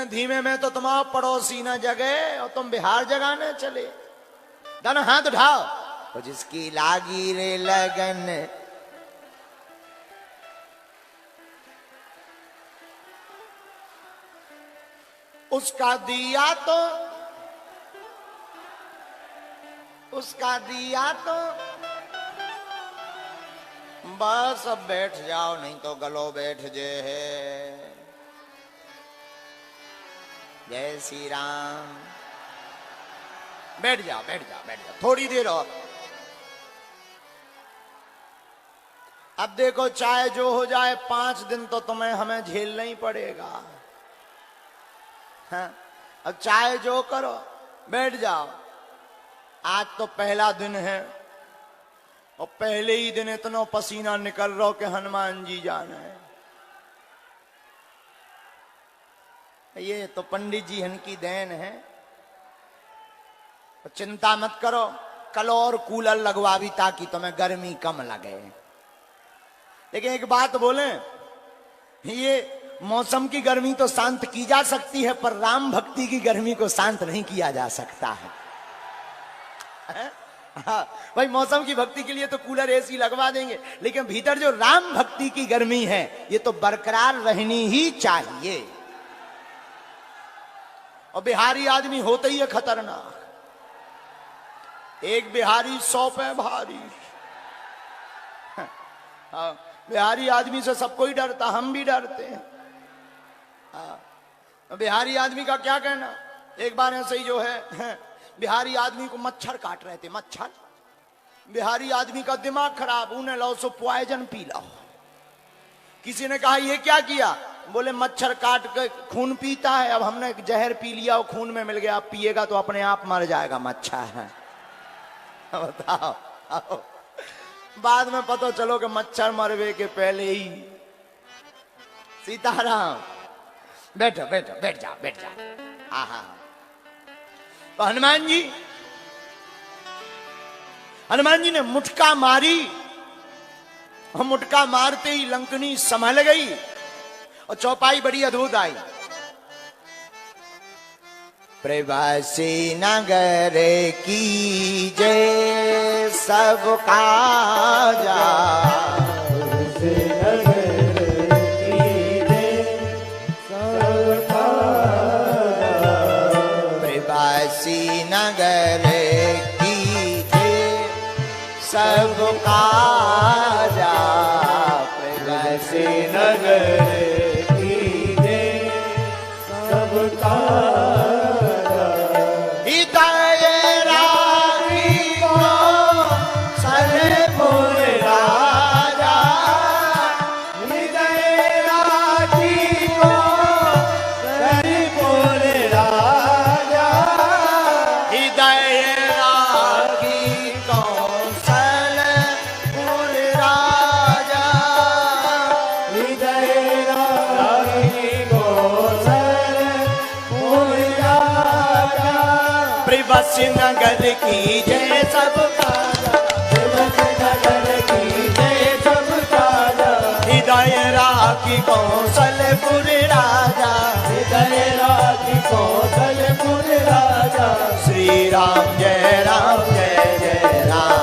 धीमे में तो तुम्हारा पड़ोसी न जगे और तुम बिहार जगाने चले। दोनों हाथ उठाओ। और जिसकी लागी रे लगन, उसका दिया तो, उसका दिया तो। बस अब बैठ जाओ, नहीं तो गलो बैठ जे है। जय श्री राम। बैठ जाओ, बैठ जाओ, बैठ जाओ, थोड़ी देर और। अब देखो चाहे जो हो जाए 5 दिन तो तुम्हें हमें झेलना ही पड़ेगा। हाँ? अब चाहे जो करो बैठ जाओ। आज तो पहला दिन है और पहले ही दिन इतना पसीना निकल रहा हो कि हनुमान जी जाना है। ये तो पंडित जी इनकी देन है। तो चिंता मत करो, कल और कूलर लगवा भी ताकि तुम्हें गर्मी कम लगे। लेकिन एक बात बोले, ये मौसम की गर्मी तो शांत की जा सकती है, पर राम भक्ति की गर्मी को शांत नहीं किया जा सकता है। हाँ, भाई मौसम की भक्ति के लिए तो कूलर एसी लगवा देंगे, लेकिन भीतर जो राम भक्ति की गर्मी है ये तो बरकरार रहनी ही चाहिए। और बिहारी आदमी होते ही है खतरनाक। एक बिहारी 100 पे भारी। हाँ, बिहारी आदमी से सब कोई डरता, हम भी डरते हैं। हाँ, बिहारी आदमी का क्या कहना। एक बार ऐसे ही जो है बिहारी आदमी को मच्छर काट रहे थे, मच्छर। बिहारी आदमी का दिमाग खराब, उन्हें लो सो पॉइजन पी लो। किसी ने कहा ये क्या किया, बोले मच्छर काट के खून पीता है, अब हमने जहर पी लिया और खून में मिल गया, अब पिएगा तो अपने आप मर जाएगा मच्छर है। बताओ आओ। बाद में पता चलो कि मच्छर मरवे के पहले ही। सीताराम बैठो बैठो, बैठ जाओ बैठ जाओ। आहा, तो हनुमान जी ने मुटका मारी और मुटका मारते ही लंकनी संभल गई और चौपाई बड़ी अद्भुत आई। प्रवासी नगर की जय सब काजा, प्रवासी नगर की जय सब काजा, प्रवासी नगर की जय सब काजा। नगर की जय सब काजा, नगर की जय सब काजा। हृदय राखी कौशलपुर राजा, हृदय राखी कौशलपुर राजा। श्री राम जय राम जय जय राम,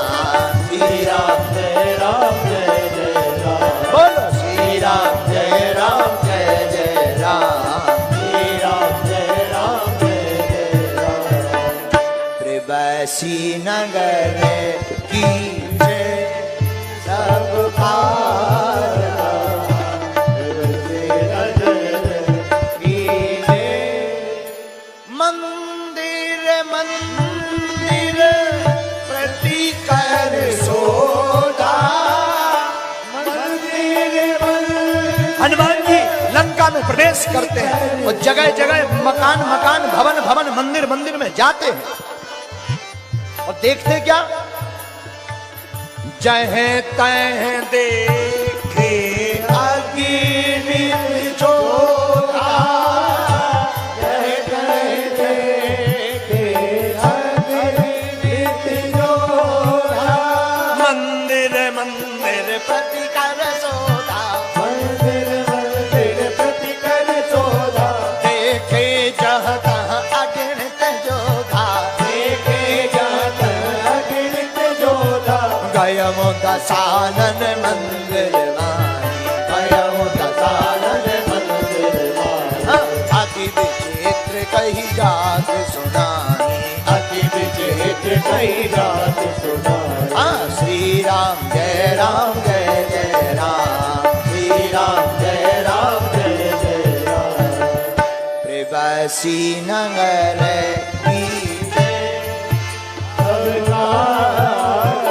श्री राम जय राम जय जय राम। बोलो श्री राम जय राम जय जय राम, श्री राम जय राम जय जय राम। प्रवासी नगर की जय सब काजा, की जय। मंदिर मंदिर प्रति कर सोधा, मंदिर हनुमान जी लंका में प्रवेश करते हैं और जगह जगह मकान मकान भवन भवन मंदिर मंदिर में जाते हैं और देखते क्या, जहाँ तहाँ देखे अग्नि ज्योता, जहाँ तहाँ देखे अग्नि ज्योता। मंदिर मंदिर प्रति कर सोधा, मंदिर मंदिर प्रति कर सोधा। देखे जहाँ तहाँ अगणित जोधा, देखे जहाँ तहाँ अगणित जोधा। गयमु दसानन मंदिर माही, गयमु दसानन मंदिर माही। अति विचित्र कही जात सुनाई, अति विचित्र कही जात सुनाई। श्री राम जय राम जय जय राम, श्री राम जय राम जय जय राम। प्रवासी नगर की जय सब काजा,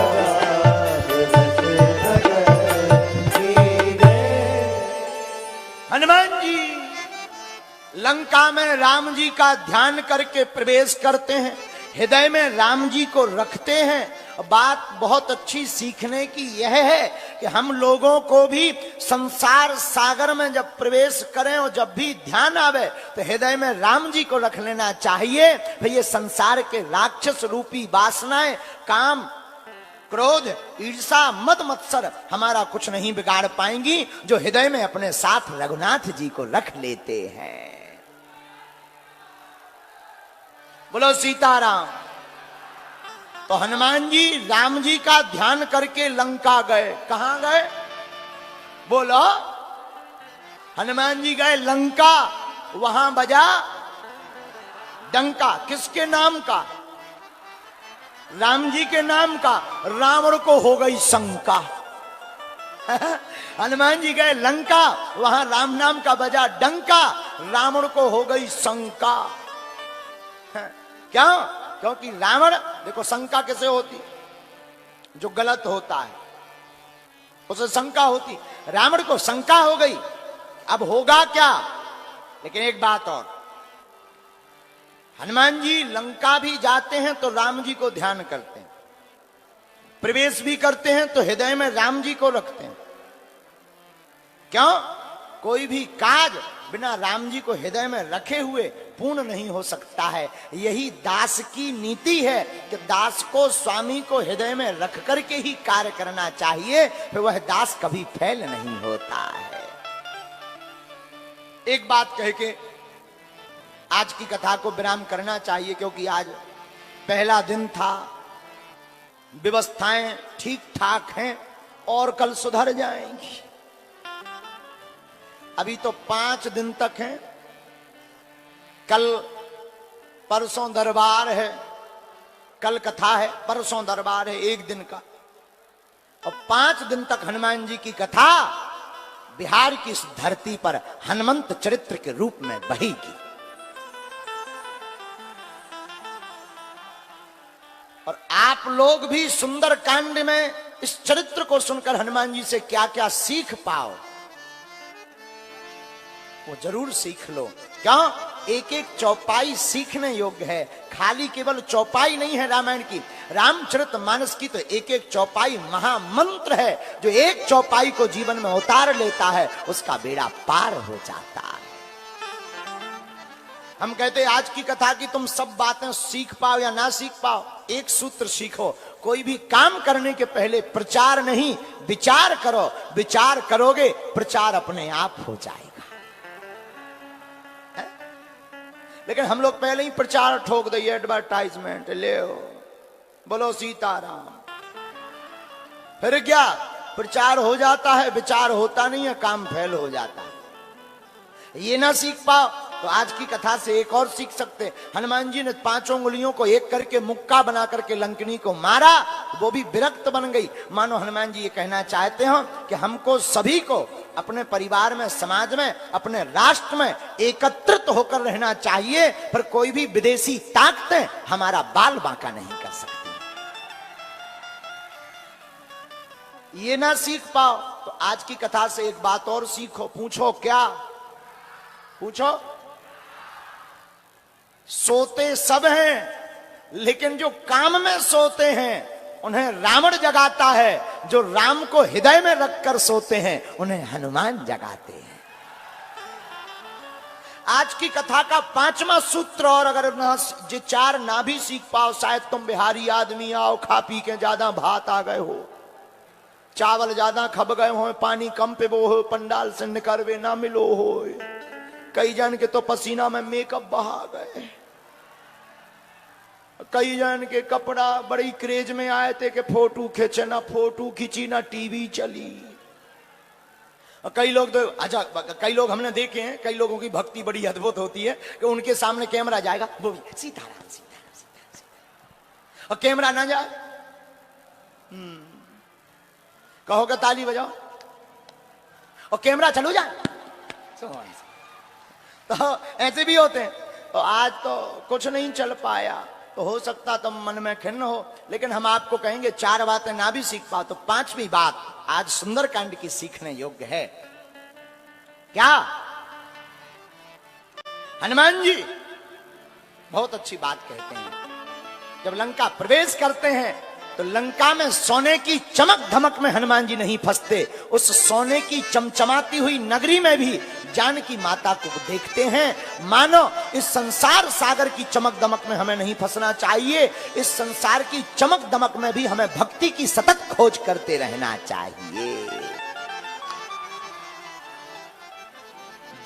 लंका में राम जी का ध्यान करके प्रवेश करते हैं, हृदय में राम जी को रखते हैं। बात बहुत अच्छी सीखने की यह है कि हम लोगों को भी संसार सागर में जब प्रवेश करें और जब भी ध्यान आवे तो हृदय में राम जी को रख लेना चाहिए। फिर ये संसार के राक्षस रूपी वासनाएं, काम, क्रोध, ईर्षा, मद मत्सर हमारा कुछ नहीं बिगाड़ पाएंगी, जो हृदय में अपने साथ रघुनाथ जी को रख लेते हैं। बोलो सीताराम। तो हनुमान जी राम जी का ध्यान करके लंका गए। कहां गए? बोलो। हनुमान जी गए लंका, वहां बजा डंका। किसके नाम का? राम जी के नाम का। रावण को हो गई शंका। हनुमान जी गए लंका, वहां राम नाम का बजा डंका, रावण को हो गई शंका। क्यों? क्योंकि रावण, देखो शंका कैसे होती, जो गलत होता है उसे शंका होती। रावण को शंका हो गई, अब होगा क्या? लेकिन एक बात और, हनुमान जी लंका भी जाते हैं तो राम जी को ध्यान करते हैं, प्रवेश भी करते हैं तो हृदय में राम जी को रखते हैं। क्यों? कोई भी काज बिना राम जी को हृदय में रखे हुए पूर्ण नहीं हो सकता है। यही दास की नीति है कि दास को स्वामी को हृदय में रख करके ही कार्य करना चाहिए, फिर वह दास कभी फेल नहीं होता है। एक बात कह के आज की कथा को विराम करना चाहिए, क्योंकि आज पहला दिन था, व्यवस्थाएं ठीक ठाक हैं और कल सुधर जाएंगी। अभी तो 5 दिन तक हैं, कल परसों दरबार है, कल कथा है, परसों दरबार है, 1 दिन का, और 5 दिन तक हनुमान जी की कथा बिहार की इस धरती पर हनुमंत चरित्र के रूप में बहेगी। और आप लोग भी सुंदर कांड में इस चरित्र को सुनकर हनुमान जी से क्या क्या सीख पाओ, वो जरूर सीख लो। क्यों? एक एक चौपाई सीखने योग्य है, खाली केवल चौपाई नहीं है रामायण की, रामचरितमानस की तो एक एक चौपाई महामंत्र है। जो एक चौपाई को जीवन में उतार लेता है उसका बेड़ा पार हो जाता है। हम कहते हैं आज की कथा की तुम सब बातें सीख पाओ या ना सीख पाओ, एक सूत्र सीखो, कोई भी काम करने के पहले प्रचार नहीं विचार करो, विचार करोगे प्रचार अपने आप हो जाएगा। लेकिन हम लोग पहले ही प्रचार ठोक दिए, एडवर्टाइजमेंट ले हो, बोलो सीताराम। फिर क्या? प्रचार हो जाता है, विचार होता नहीं है, काम फेल हो जाता है। ये ना सीख पाओ तो आज की कथा से एक और सीख सकते। हनुमान जी ने 5 उंगलियों को एक करके मुक्का बना करके लंकनी को मारा, वो भी विरक्त बन गई। मानो हनुमान जी ये कहना चाहते हो कि हमको सभी को अपने परिवार में, समाज में, अपने राष्ट्र में एकत्रित होकर रहना चाहिए, पर कोई भी विदेशी ताकतें हमारा बाल बांका नहीं कर सकती। ये ना सीख पाओ तो आज की कथा से एक बात और सीखो। पूछो क्या? पूछो। सोते सब हैं, लेकिन जो काम में सोते हैं उन्हें रावण जगाता है, जो राम को हृदय में रखकर सोते हैं उन्हें हनुमान जगाते हैं। आज की कथा का 5वां सूत्र, और अगर जो 4 ना भी सीख पाओ, शायद तुम बिहारी आदमी आओ, खा पी के ज्यादा भात आ गए हो, चावल ज्यादा खब गए हो, पानी कम पे वो हो, पंडाल से निकलवे ना मिलो हो, कई जन के तो पसीना में मेकअप बहा गए, कई जन के कपड़ा बड़ी क्रेज में आए थे कि फोटो खींचे, ना फोटो खींची ना टीवी चली। कई लोग तो अच्छा, कई लोग हमने देखे हैं, कई लोगों की भक्ति बड़ी अद्भुत होती है कि उनके सामने कैमरा जाएगा, वो भी सीताराम सीताराम सीताराम, और कैमरा ना जाए कहोगे ताली बजाओ, और कैमरा चलो जाए, तो ऐसे भी होते हैं। तो आज तो कुछ नहीं चल पाया, तो हो सकता तुम मन में खिन्न हो, लेकिन हम आपको कहेंगे 4 बातें ना भी सीख पाओ तो 5वीं बात आज सुंदरकांड की सीखने योग्य है। क्या? हनुमान जी बहुत अच्छी बात कहते हैं। जब लंका प्रवेश करते हैं तो लंका में सोने की चमक धमक में हनुमान जी नहीं फंसते, उस सोने की चमचमाती हुई नगरी में भी जानकी माता को देखते हैं। मानो इस संसार सागर की चमक दमक में हमें नहीं फंसना चाहिए, इस संसार की चमक दमक में भी हमें भक्ति की सतत खोज करते रहना चाहिए।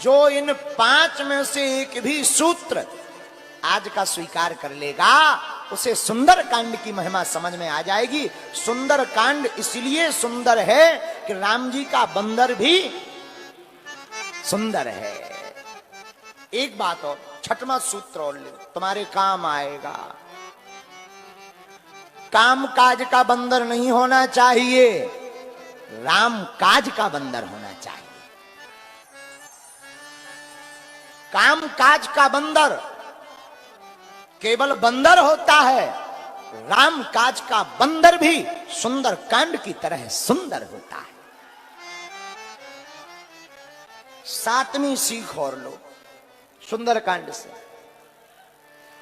जो इन 5 में से एक भी सूत्र आज का स्वीकार कर लेगा उसे सुंदर कांड की महिमा समझ में आ जाएगी। सुंदर कांड इसलिए सुंदर है कि राम जी का बंदर भी सुंदर है। एक बात और, 6वां सूत्र और ले, तुम्हारे काम आएगा। काम काज का बंदर नहीं होना चाहिए, राम काज का बंदर होना चाहिए। काम काज का बंदर केवल बंदर होता है, राम काज का बंदर भी सुंदर कांड की तरह सुंदर होता है। 7वीं सीख और लो सुंदर कांड से।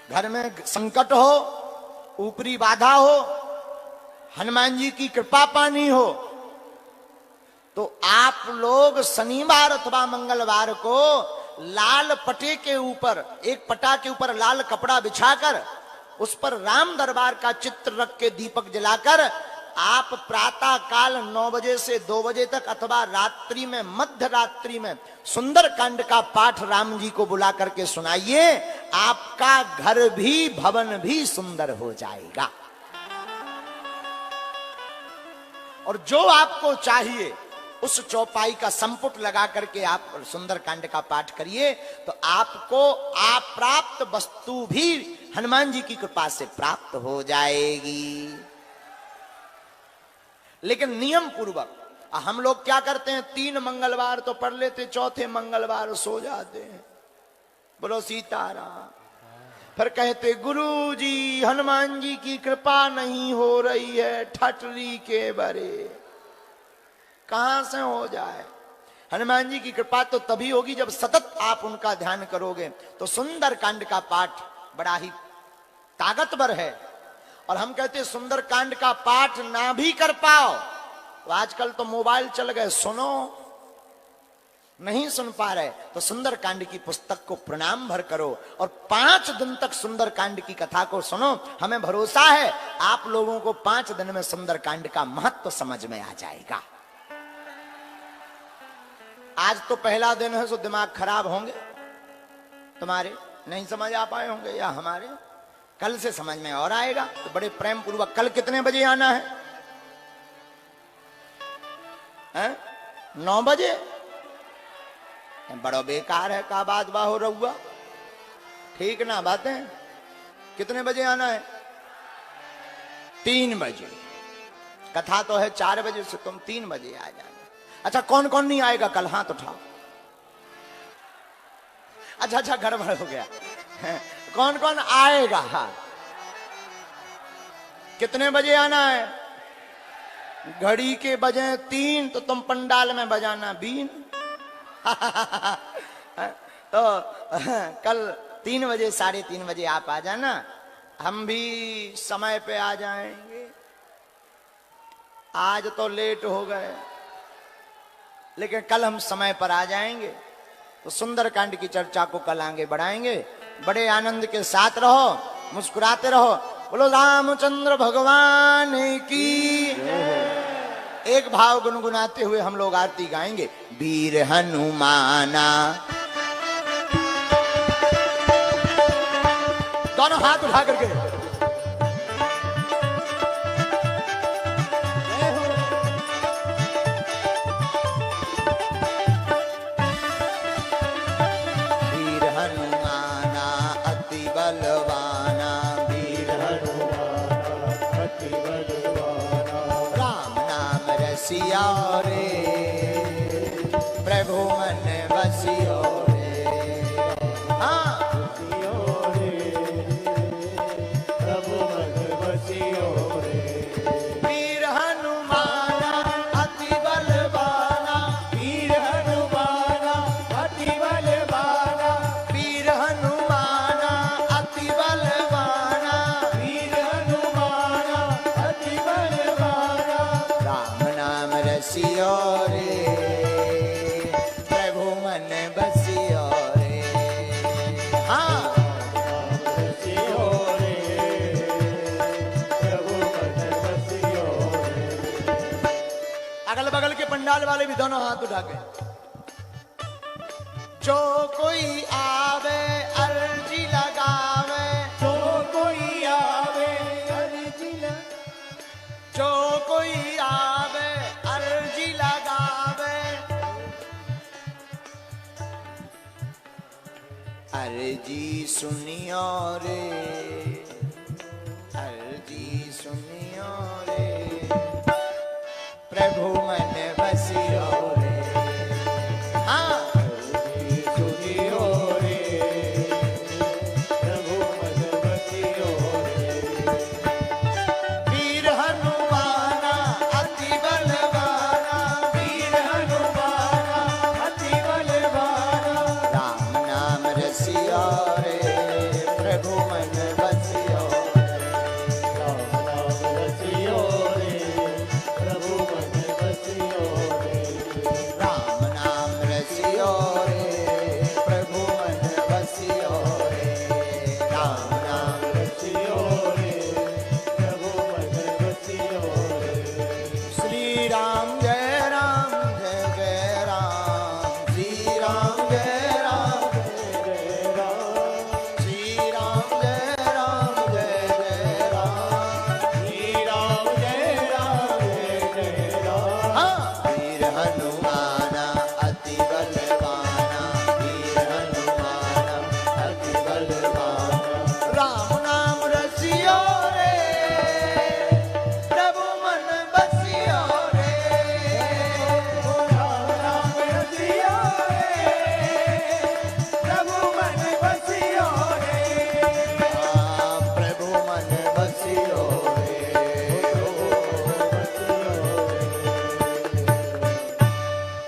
घर में संकट हो, ऊपरी बाधा हो, हनुमान जी की कृपा पानी हो, तो आप लोग शनिवार अथवा मंगलवार को लाल पटे के ऊपर, एक पटा के ऊपर लाल कपड़ा बिछाकर उस पर राम दरबार का चित्र रख के दीपक जलाकर आप प्रातः काल 9 बजे से 2 बजे तक अथवा रात्रि में मध्य रात्रि में सुंदर कांड का पाठ राम जी को बुला करके सुनाइए। आपका घर भी भवन भी सुंदर हो जाएगा। और जो आपको चाहिए उस चौपाई का संपुट लगा करके आप सुंदर कांड का पाठ करिए तो आपको अप्राप्त वस्तु भी हनुमान जी की कृपा से प्राप्त हो जाएगी। लेकिन नियम पूर्वक हम लोग क्या करते हैं, 3 मंगलवार तो पढ़ लेते, चौथे मंगलवार सो जाते हैं। बोलो सीताराम। फिर कहते गुरु जी हनुमान जी की कृपा नहीं हो रही है, ठटरी के बरे। कहां से हो जाए? हनुमान जी की कृपा तो तभी होगी जब सतत आप उनका ध्यान करोगे। तो सुंदर कांड का पाठ बड़ा ही ताकतवर है। और हम कहते सुंदर कांड का पाठ ना भी कर पाओ तो आजकल तो मोबाइल चल गए, सुनो, नहीं सुन पा रहे तो सुंदर कांड की पुस्तक को प्रणाम भर करो और 5 दिन तक सुंदर कांड की कथा को सुनो। हमें भरोसा है आप लोगों को 5 दिन में सुंदर कांड का महत्व समझ में आ जाएगा। आज तो पहला दिन है, सो दिमाग खराब होंगे तुम्हारे, नहीं समझ आ पाए होंगे, या हमारे कल से समझ में और आएगा। तो बड़े प्रेम पूर्वक कल कितने बजे आना है? 9 बजे? बड़ो बेकार है का बात बाहो रहुआ, ठीक ना बातें। कितने बजे आना है? 3 बजे। कथा तो है 4 बजे से, तुम 3 बजे आ जाना। अच्छा कौन कौन नहीं आएगा कल? हाथ उठाओ। अच्छा गड़बड़ हो गया। कौन कौन आएगा? हाँ। कितने बजे आना है? घड़ी के बजे 3 तो तुम पंडाल में बजाना बीन। तो कल 3 बजे 3:30 बजे आप आ जाना, हम भी समय पे आ जाएंगे। आज तो लेट हो गए लेकिन कल हम समय पर आ जाएंगे। तो सुंदर कांड की चर्चा को कल आगे बढ़ाएंगे। बड़े आनंद के साथ रहो, मुस्कुराते रहो। बोलो रामचंद्र भगवान की। एक भाव गुनगुनाते हुए हम लोग आरती गाएंगे। वीर हनुमाना, दोनों हाथ उठा करके। प्रभु मन बसियो रे, हाँ प्रभु मन बसियो रे। वीर हनुमाना अति बलवाना, वीर हनुमाना अति बलवाना, वीर बिलाल वाले भी दोनों हाथ उठा के। जो कोई आवे अर्जी लगावे, जो कोई आवे अर्जी जो कोई आवे अर्जी लगावे, अर्जी सुनियो रे, अर्जी सुनियो रे, प्रभु मन बसियो रे। हाँ, सुनियो रे, प्रभु मन बसियो रे। वीर हनुमाना अति बलवाना, वीर हनुमाना अति बलवाना, राम नाम रसियो रे, प्रभु मन बसियो रे। राम नाम रसियो रे, प्रभु मन बसियो रे। राम नाम रसियो रे, प्रभु मन बसियो रे। राम नाम रसियो रे, प्रभु मन बसियो रे। श्री राम जय राम जय जय राम, श्री राम जय राम, जय राम, श्री राम जय राम जय जय राम। श्री राम जय राम, जय राम। हाँ, वीर हनुमाना अति बलवाना, वीर हनुमाना अति बलवाना, राम नाम रसियो रे, प्रभु मन बसियो रे। राम नाम रसियो रे, प्रभु मन बसियो रे। हाँ, प्रभु मन बसियो रे।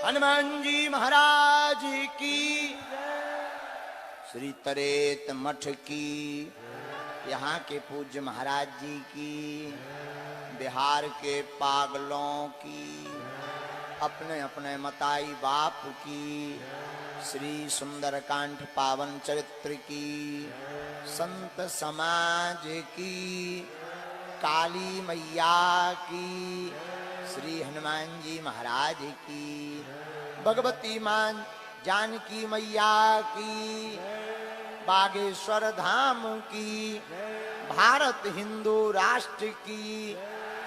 हनुमान जी महाराज की, श्री तरेत मठ की, यहाँ के पूज्य महाराज जी की, बिहार के पागलों की, अपने अपने मताई बाप की, श्री सुंदरकांठ पावन चरित्र की, संत समाज की, काली मैया की, श्री हनुमान जी महाराज की, भगवती मां जानकी मैया की, बागेश्वर धाम की, भारत हिंदू राष्ट्र की,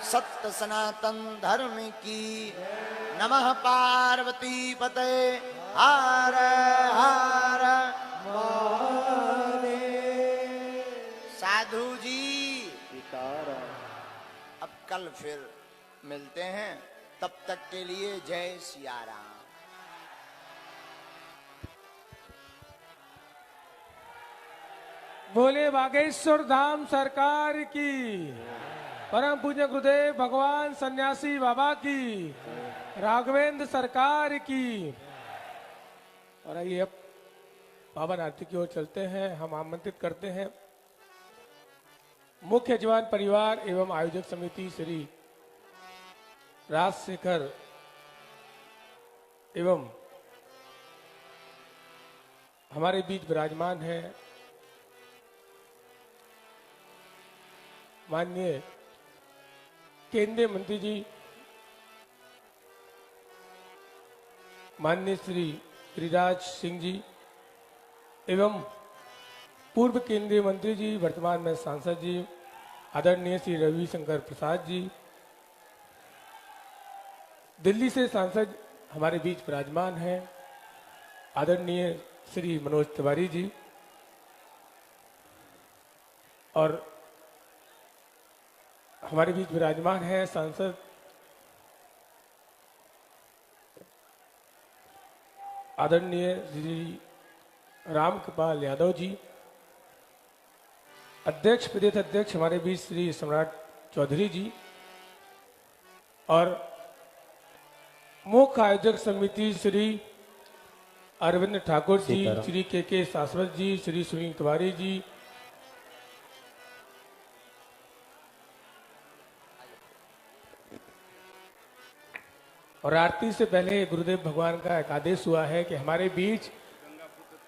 सत्य सनातन धर्म की, नमः पार्वती पते हर हर साधु जी। अब कल फिर मिलते हैं, तब तक के लिए जय सिया राम। बोले बागेश्वर धाम सरकार की, परम पूज्य गुरुदेव भगवान सन्यासी बाबा की, राघवेंद्र सरकार की। और आइए अब पावन आरती की ओर चलते हैं। हम आमंत्रित करते हैं मुख्य जवान परिवार एवं आयोजक समिति श्री राजशेखर एवं हमारे बीच विराजमान है माननीय केंद्रीय मंत्री जी, माननीय श्री गिरिराज सिंह जी एवं पूर्व केंद्रीय मंत्री जी, वर्तमान में सांसद जी, आदरणीय श्री रविशंकर प्रसाद जी, दिल्ली से सांसद हमारे बीच विराजमान हैं, आदरणीय श्री मनोज तिवारी जी, और हमारे बीच विराजमान है सांसद आदरणीय श्री रामकृपाल यादव जी, अध्यक्ष प्रदेश अध्यक्ष हमारे बीच श्री सम्राट चौधरी जी, और मुख्य आयोजक समिति श्री अरविंद ठाकुर जी, श्री के शाश्वत जी, श्री सुनील तिवारी जी, और आरती से पहले गुरुदेव भगवान का एक आदेश हुआ है कि हमारे बीच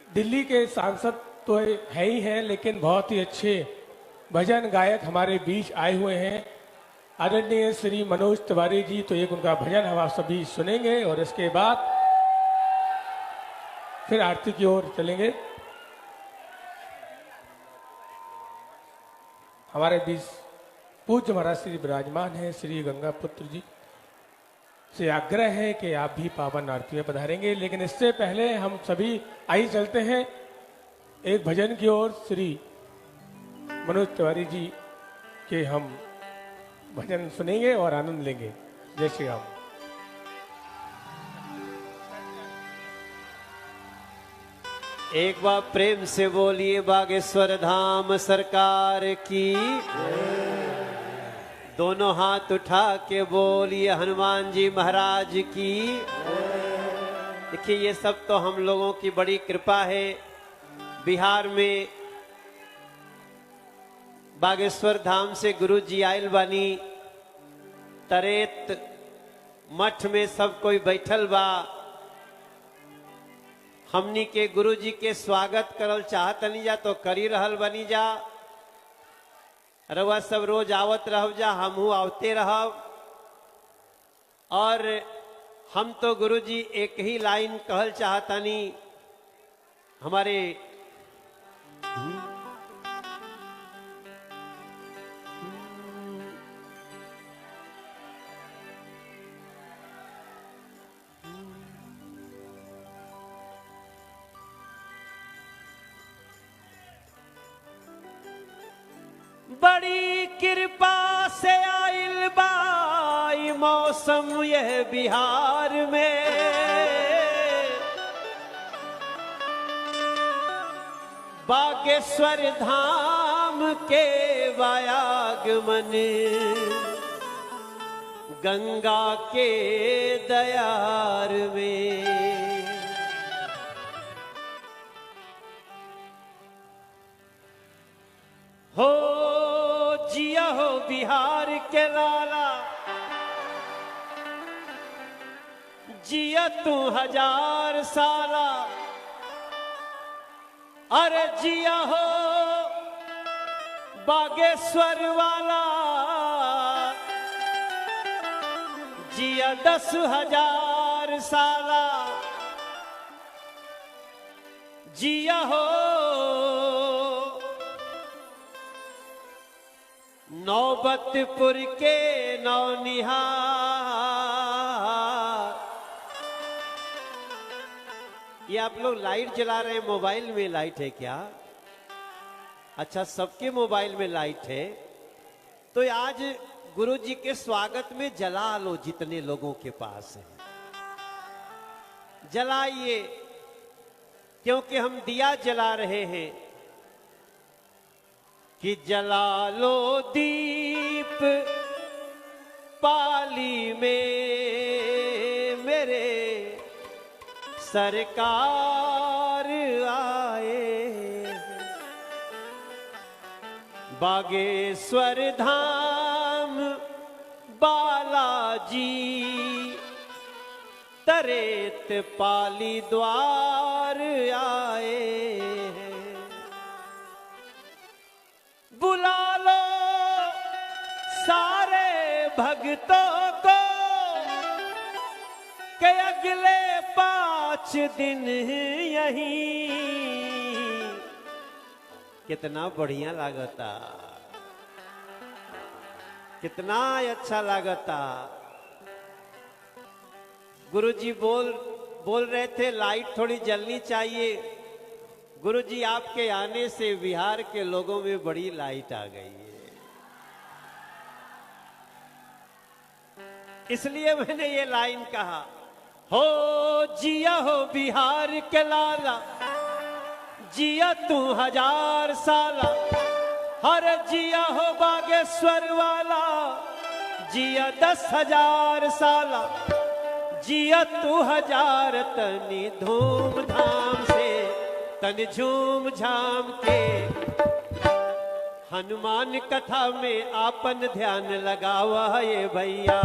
दिल्ली के सांसद तो है ही हैं, लेकिन बहुत ही अच्छे भजन गायक हमारे बीच आए हुए हैं। आदरणीय श्री मनोज तिवारी जी, तो एक उनका भजन हम आप सभी सुनेंगे और इसके बाद फिर आरती की ओर चलेंगे। हमारे बीच पूज्य महाराज श्री विराजमान है, श्री गंगा पुत्र जी से आग्रह है कि आप भी पावन आरती में पधारेंगे। लेकिन इससे पहले हम सभी आइए चलते हैं एक भजन की ओर। श्री मनोज तिवारी जी के हम भजन सुनेंगे और आनंद लेंगे। जय श्री राम। एक बार प्रेम से बोलिए बागेश्वर धाम सरकार की। दोनों हाथ उठा के बोलिए हनुमान जी महाराज की। देखिए ये सब तो हम लोगों की बड़ी कृपा है। बिहार में बागेश्वर धाम से गुरु जी आयल बानी, तरेत मठ में सब कोई बैठल बा। हमनी के गुरु जी के स्वागत करल चाहतनी जा तो करी रहल बनी जा। रउआ सब रोज आवत रह जा, हमहू आवते रहब। और हम तो गुरु जी एक ही लाइन कहल चाहतनी हमारे बड़ी कृपा से आइल बाई मौसम यह बिहार में। बागेश्वर धाम के वायागमन गंगा के दयार में। हो जिया हो बिहार के लाला, जिया तू 1000 साला। अरे जिया हो बागेश्वर वाला, जिया 10,000 साला। जिया हो नौबतपुर के नौनिहार। ये आप लोग लाइट जला रहे हैं, मोबाइल में लाइट है क्या? अच्छा, सबके मोबाइल में लाइट है। तो आज गुरु जी के स्वागत में जला लो, जितने लोगों के पास है जलाइए, क्योंकि हम दिया जला रहे हैं कि जला लो दीप पाली में मेरे सरकार आए। बागेश्वर धाम बालाजी तरेत पाली द्वार आए। बुला लो सारे भक्तों को के अगले 5 दिन यहीं। कितना बढ़िया लागता, कितना अच्छा लागता। गुरुजी बोल रहे थे लाइट थोड़ी जलनी चाहिए। गुरुजी आपके आने से बिहार के लोगों में बड़ी लाइट आ गई है, इसलिए मैंने ये लाइन कहा। हो जिया हो बिहार के लाला, जिया तू 1000 साला। हर जिया हो बागेश्वर वाला, जिया 10,000 साला। जिया तू 1000 तनी धूमधाम से, तन झूम झाम के। हनुमान कथा में आपन ध्यान लगावा ये भैया।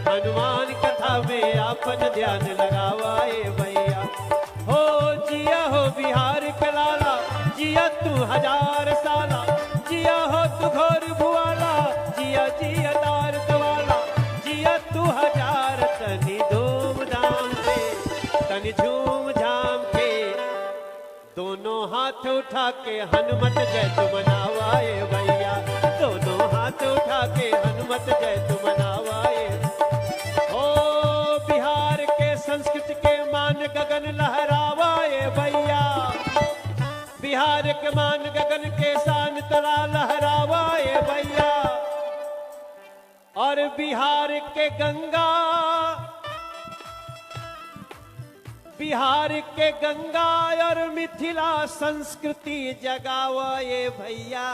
हनुमान कथा में आपन ध्यान लगावा ये भैया। हो जिया हो बिहार के लाला, जिया तू 1000 साला। जिया हो तू घोर भुआला, जिया जिया दार तन झूम झाम के, दोनों हाथ उठा के हनुमत जय तु मनावाए भैया, दोनों हाथ उठा के हनुमत जय तु मनावाए। ओ बिहार के संस्कृति के मान गगन लहरावाए भैया, बिहार के मान गगन के शान तरा लहरावाए भैया। और बिहार के गंगा, बिहार के गंगा और मिथिला संस्कृति जगावाए भैया,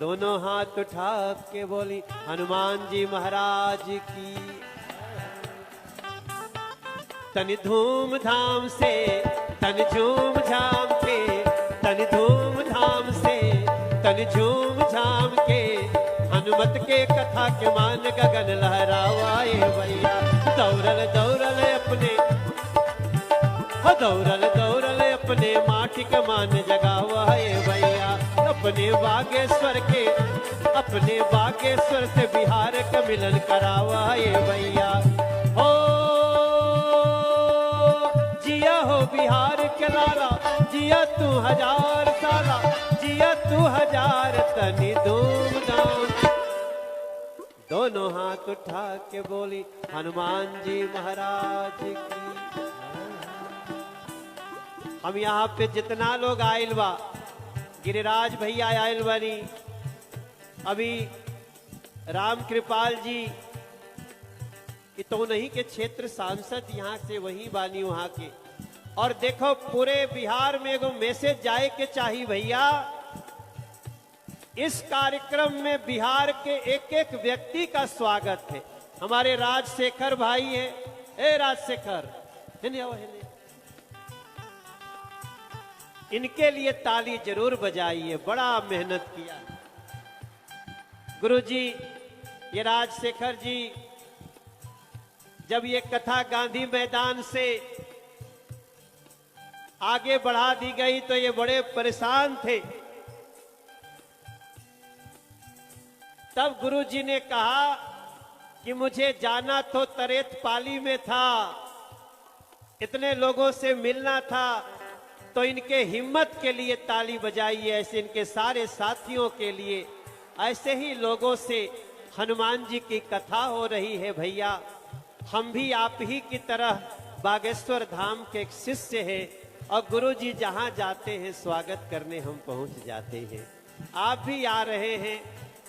दोनों हाथ उठा के बोली हनुमान जी महाराज की। तन धूम धाम से, तन झूम झाम के, तन धूम धाम से, तन झूम झाम के, हनुमत के कथा के मान गगन लहरावाए भैया। दौड़ल दौड़ल अपने, दौड़ल दौड़ल अपने माटी के मान जगावाए भैया, अपने बागेश्वर के, अपने बागेश्वर से बिहार का मिलन करावाए भैया। हो जिया हो बिहार के लाला, जिया तू 1000 साला, जिया तू 1000 तनी धूम धाम। दोनों हाथ उठा के बोली हनुमान जी महाराज की। हम यहाँ पे जितना लोग आयल बा, गिरिराज भैया आयल बनी, अभी राम कृपाल जी तो नहीं के क्षेत्र सांसद यहाँ से वही बानी वहां के। और देखो पूरे बिहार में एगो मैसेज जाए के चाहिए भैया, इस कार्यक्रम में बिहार के एक एक व्यक्ति का स्वागत है। हमारे राजशेखर भाई है, ए राजशेखर, इनके लिए ताली जरूर बजाइए, बड़ा मेहनत किया गुरुजी। ये राजशेखर जी जब ये कथा गांधी मैदान से आगे बढ़ा दी गई तो ये बड़े परेशान थे। तब गुरुजी ने कहा कि मुझे जाना तो तरेत पाली में था, इतने लोगों से मिलना था, तो इनके हिम्मत के लिए ताली बजाइए, ऐसे इनके सारे साथियों के लिए। ऐसे ही लोगों से हनुमान जी की कथा हो रही है भैया। हम भी आप ही की तरह बागेश्वर धाम के एक शिष्य हैं और गुरुजी जहां जाते हैं स्वागत करने हम पहुंच जाते हैं। आप भी आ रहे हैं।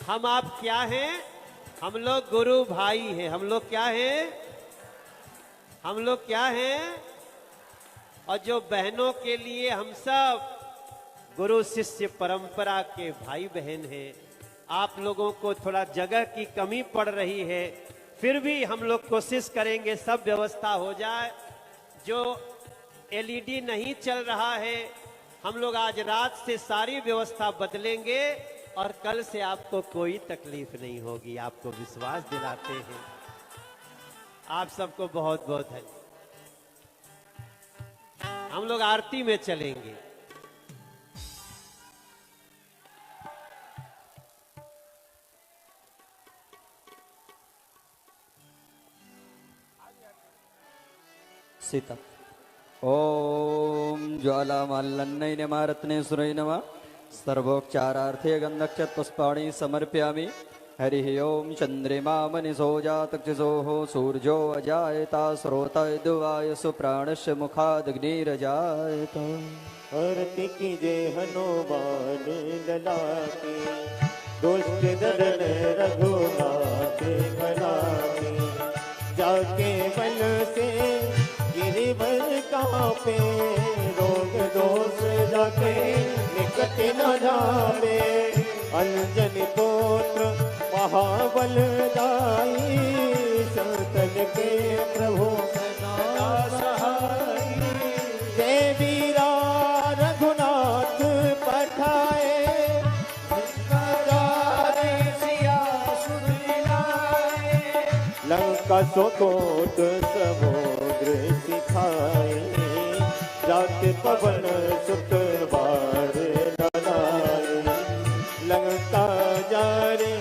हम आप क्या हैं? हम लोग गुरु भाई हैं। हम लोग क्या हैं? हम लोग क्या हैं? और जो बहनों के लिए हम सब गुरु शिष्य परंपरा के भाई बहन हैं। आप लोगों को थोड़ा जगह की कमी पड़ रही है, फिर भी हम लोग कोशिश करेंगे सब व्यवस्था हो जाए। जो एलईडी नहीं चल रहा है, हम लोग आज रात से सारी व्यवस्था बदलेंगे और कल से आपको कोई तकलीफ नहीं होगी, आपको विश्वास दिलाते हैं। आप सबको बहुत बहुत है। हम लोग आरती में चलेंगे। सीता ओम ज्वालामाल्लन्नै नमारत्ने सुरै नमः सर्वोपचारार्थे गन्धक्षत पुष्पाणि समर्पयामि। हरिः ओम चंद्रिमा मनिषो जातक्षसोः सूर्यो अजायता स्रोतद्वाय सुप्राणस्य मुखादग्निरजायत। आरती कीजे हनुमान लला की, दुष्ट दलन रघुनाथ कला की। जाके बल से गिरिवर कांपे, रोग दोष जाके निकट न जावे। अंजन पुत्र महाबल दाई, संतन के प्रभु सदा सहाई। जय वीरा रघुनाथ पठाए, सिया सुर लाए। लंका सोकोट समुद्र सिखाए, जाके पवन सुत बार लगाए। लंका जारे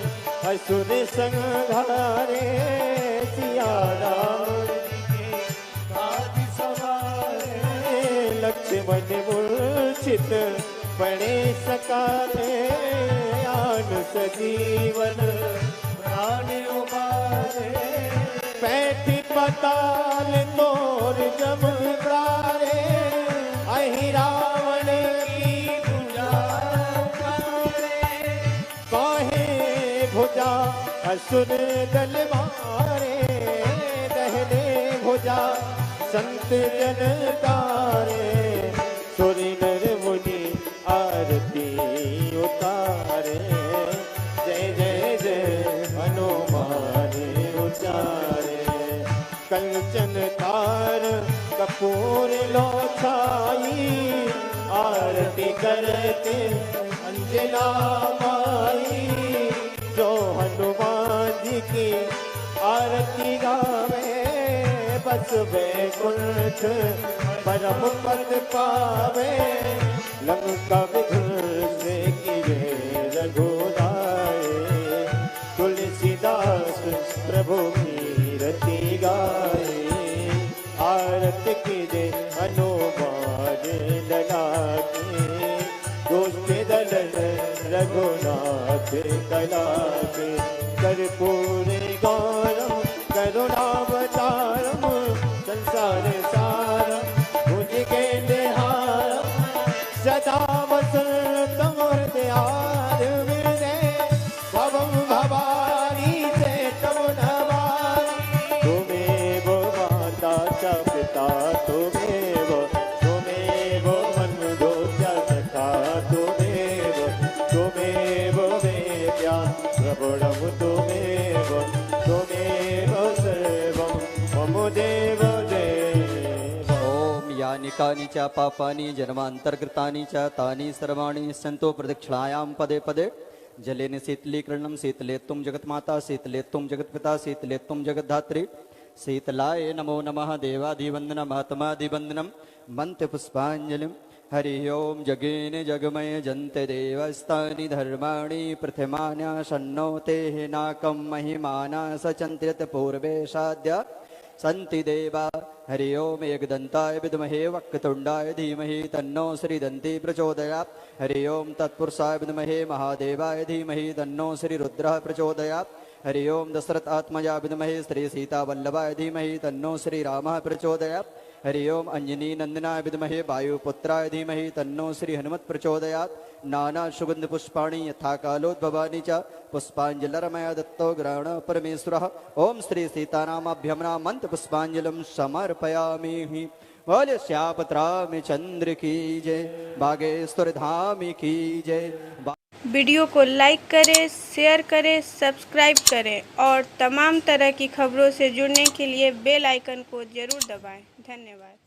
असुर संघारे, सिया राम के मन मूर्छित पड़े सकाले आन सजीवन प्राण उबारे पैठी पताल तोर जम द्वारे अहि रावण की भुजा उतारे काहे भुजा असुर दल मारे दहने भुजा संत जन तारे सुरि नर मुनि आरती उतारे जय जय जय हनुमान उचारे कंचन तार कपूर लो छाई आरती करते अंजना माई जो हनुमान जी की आरती गावे बस वैकुंठ परम पद पावे लंका विध्वंस किए रघुराए तुलसीदास प्रभु की रति गाए आरती कीजे हनुमान लला के दोस्त दलन रघुनाथ कला के कर्पूर गौरम करुणावतारम संसार सारम भुज के निहारम सदा वसंतम हृदयार विदे भवम भवानी से तम नवारी तुमेव माता च पिता तुमेव बंधु च सखा तुमेव वेद्या प्रभुणम तुमेव सर्वं मम देव देव ओम यानि कानि च पापानि जन्मान्तर्गतानि च तानि सर्वाणि सन्तो प्रदक्षिणायां पदे पदे जलेन शीतलीकरणं शीतलेत्तुं जगन्माता शीतलेत्तुं जगत्पिता शीतलेत्तुं जगद्धात्री शीतलाय नमो नमः देवाधिवन्दन महात्माधिवन्दनं मन्त्र पुष्पाञ्जलिं हरि ओम जगेन जगमय जन्ते देवस्तानि धर्माणि प्रथमान्यासन्नोते नाकं महिमाना सचन्त्यत पूर्वे साध्या सन्ति देवा हरि ओम एकदन्ताय विद्महे वक्रतुण्डाय धीमहि तन्नो श्रीदन्ती प्रचोदयात् हरि ओम तत्पुरुषाय विद्महे महादेवाय धीमहि तन्नो श्रीरुद्रः प्रचोदयात् हरि ओम दशरथ आत्मजा विद्महे श्री सीतावल्लभाय धीमहि तन्नो श्रीरामः प्रचोदयात् हरि ओम अंजनी नंदनाय विद्महे वायुपुत्राय धीमहि तन्नो श्री हनुमत प्रचोदयात् नाना सुगंध पुष्पाणि यथा कालोद्भवानि च पुष्पाञ्जलिर्मया दत्तो ग्रहण परमेश्वरः ओम श्री सीतारामाभ्यं मंत्र पुष्पाञ्जलिं समर्पयामि बोले श्यामत्राम चंद्र की जय बागेश्वर धाम की जय। वीडियो को लाइक करें, शेयर करें, सब्सक्राइब करें और तमाम तरह की खबरों से जुड़ने के लिए बेल आइकन को जरूर दबाएं। धन्यवाद।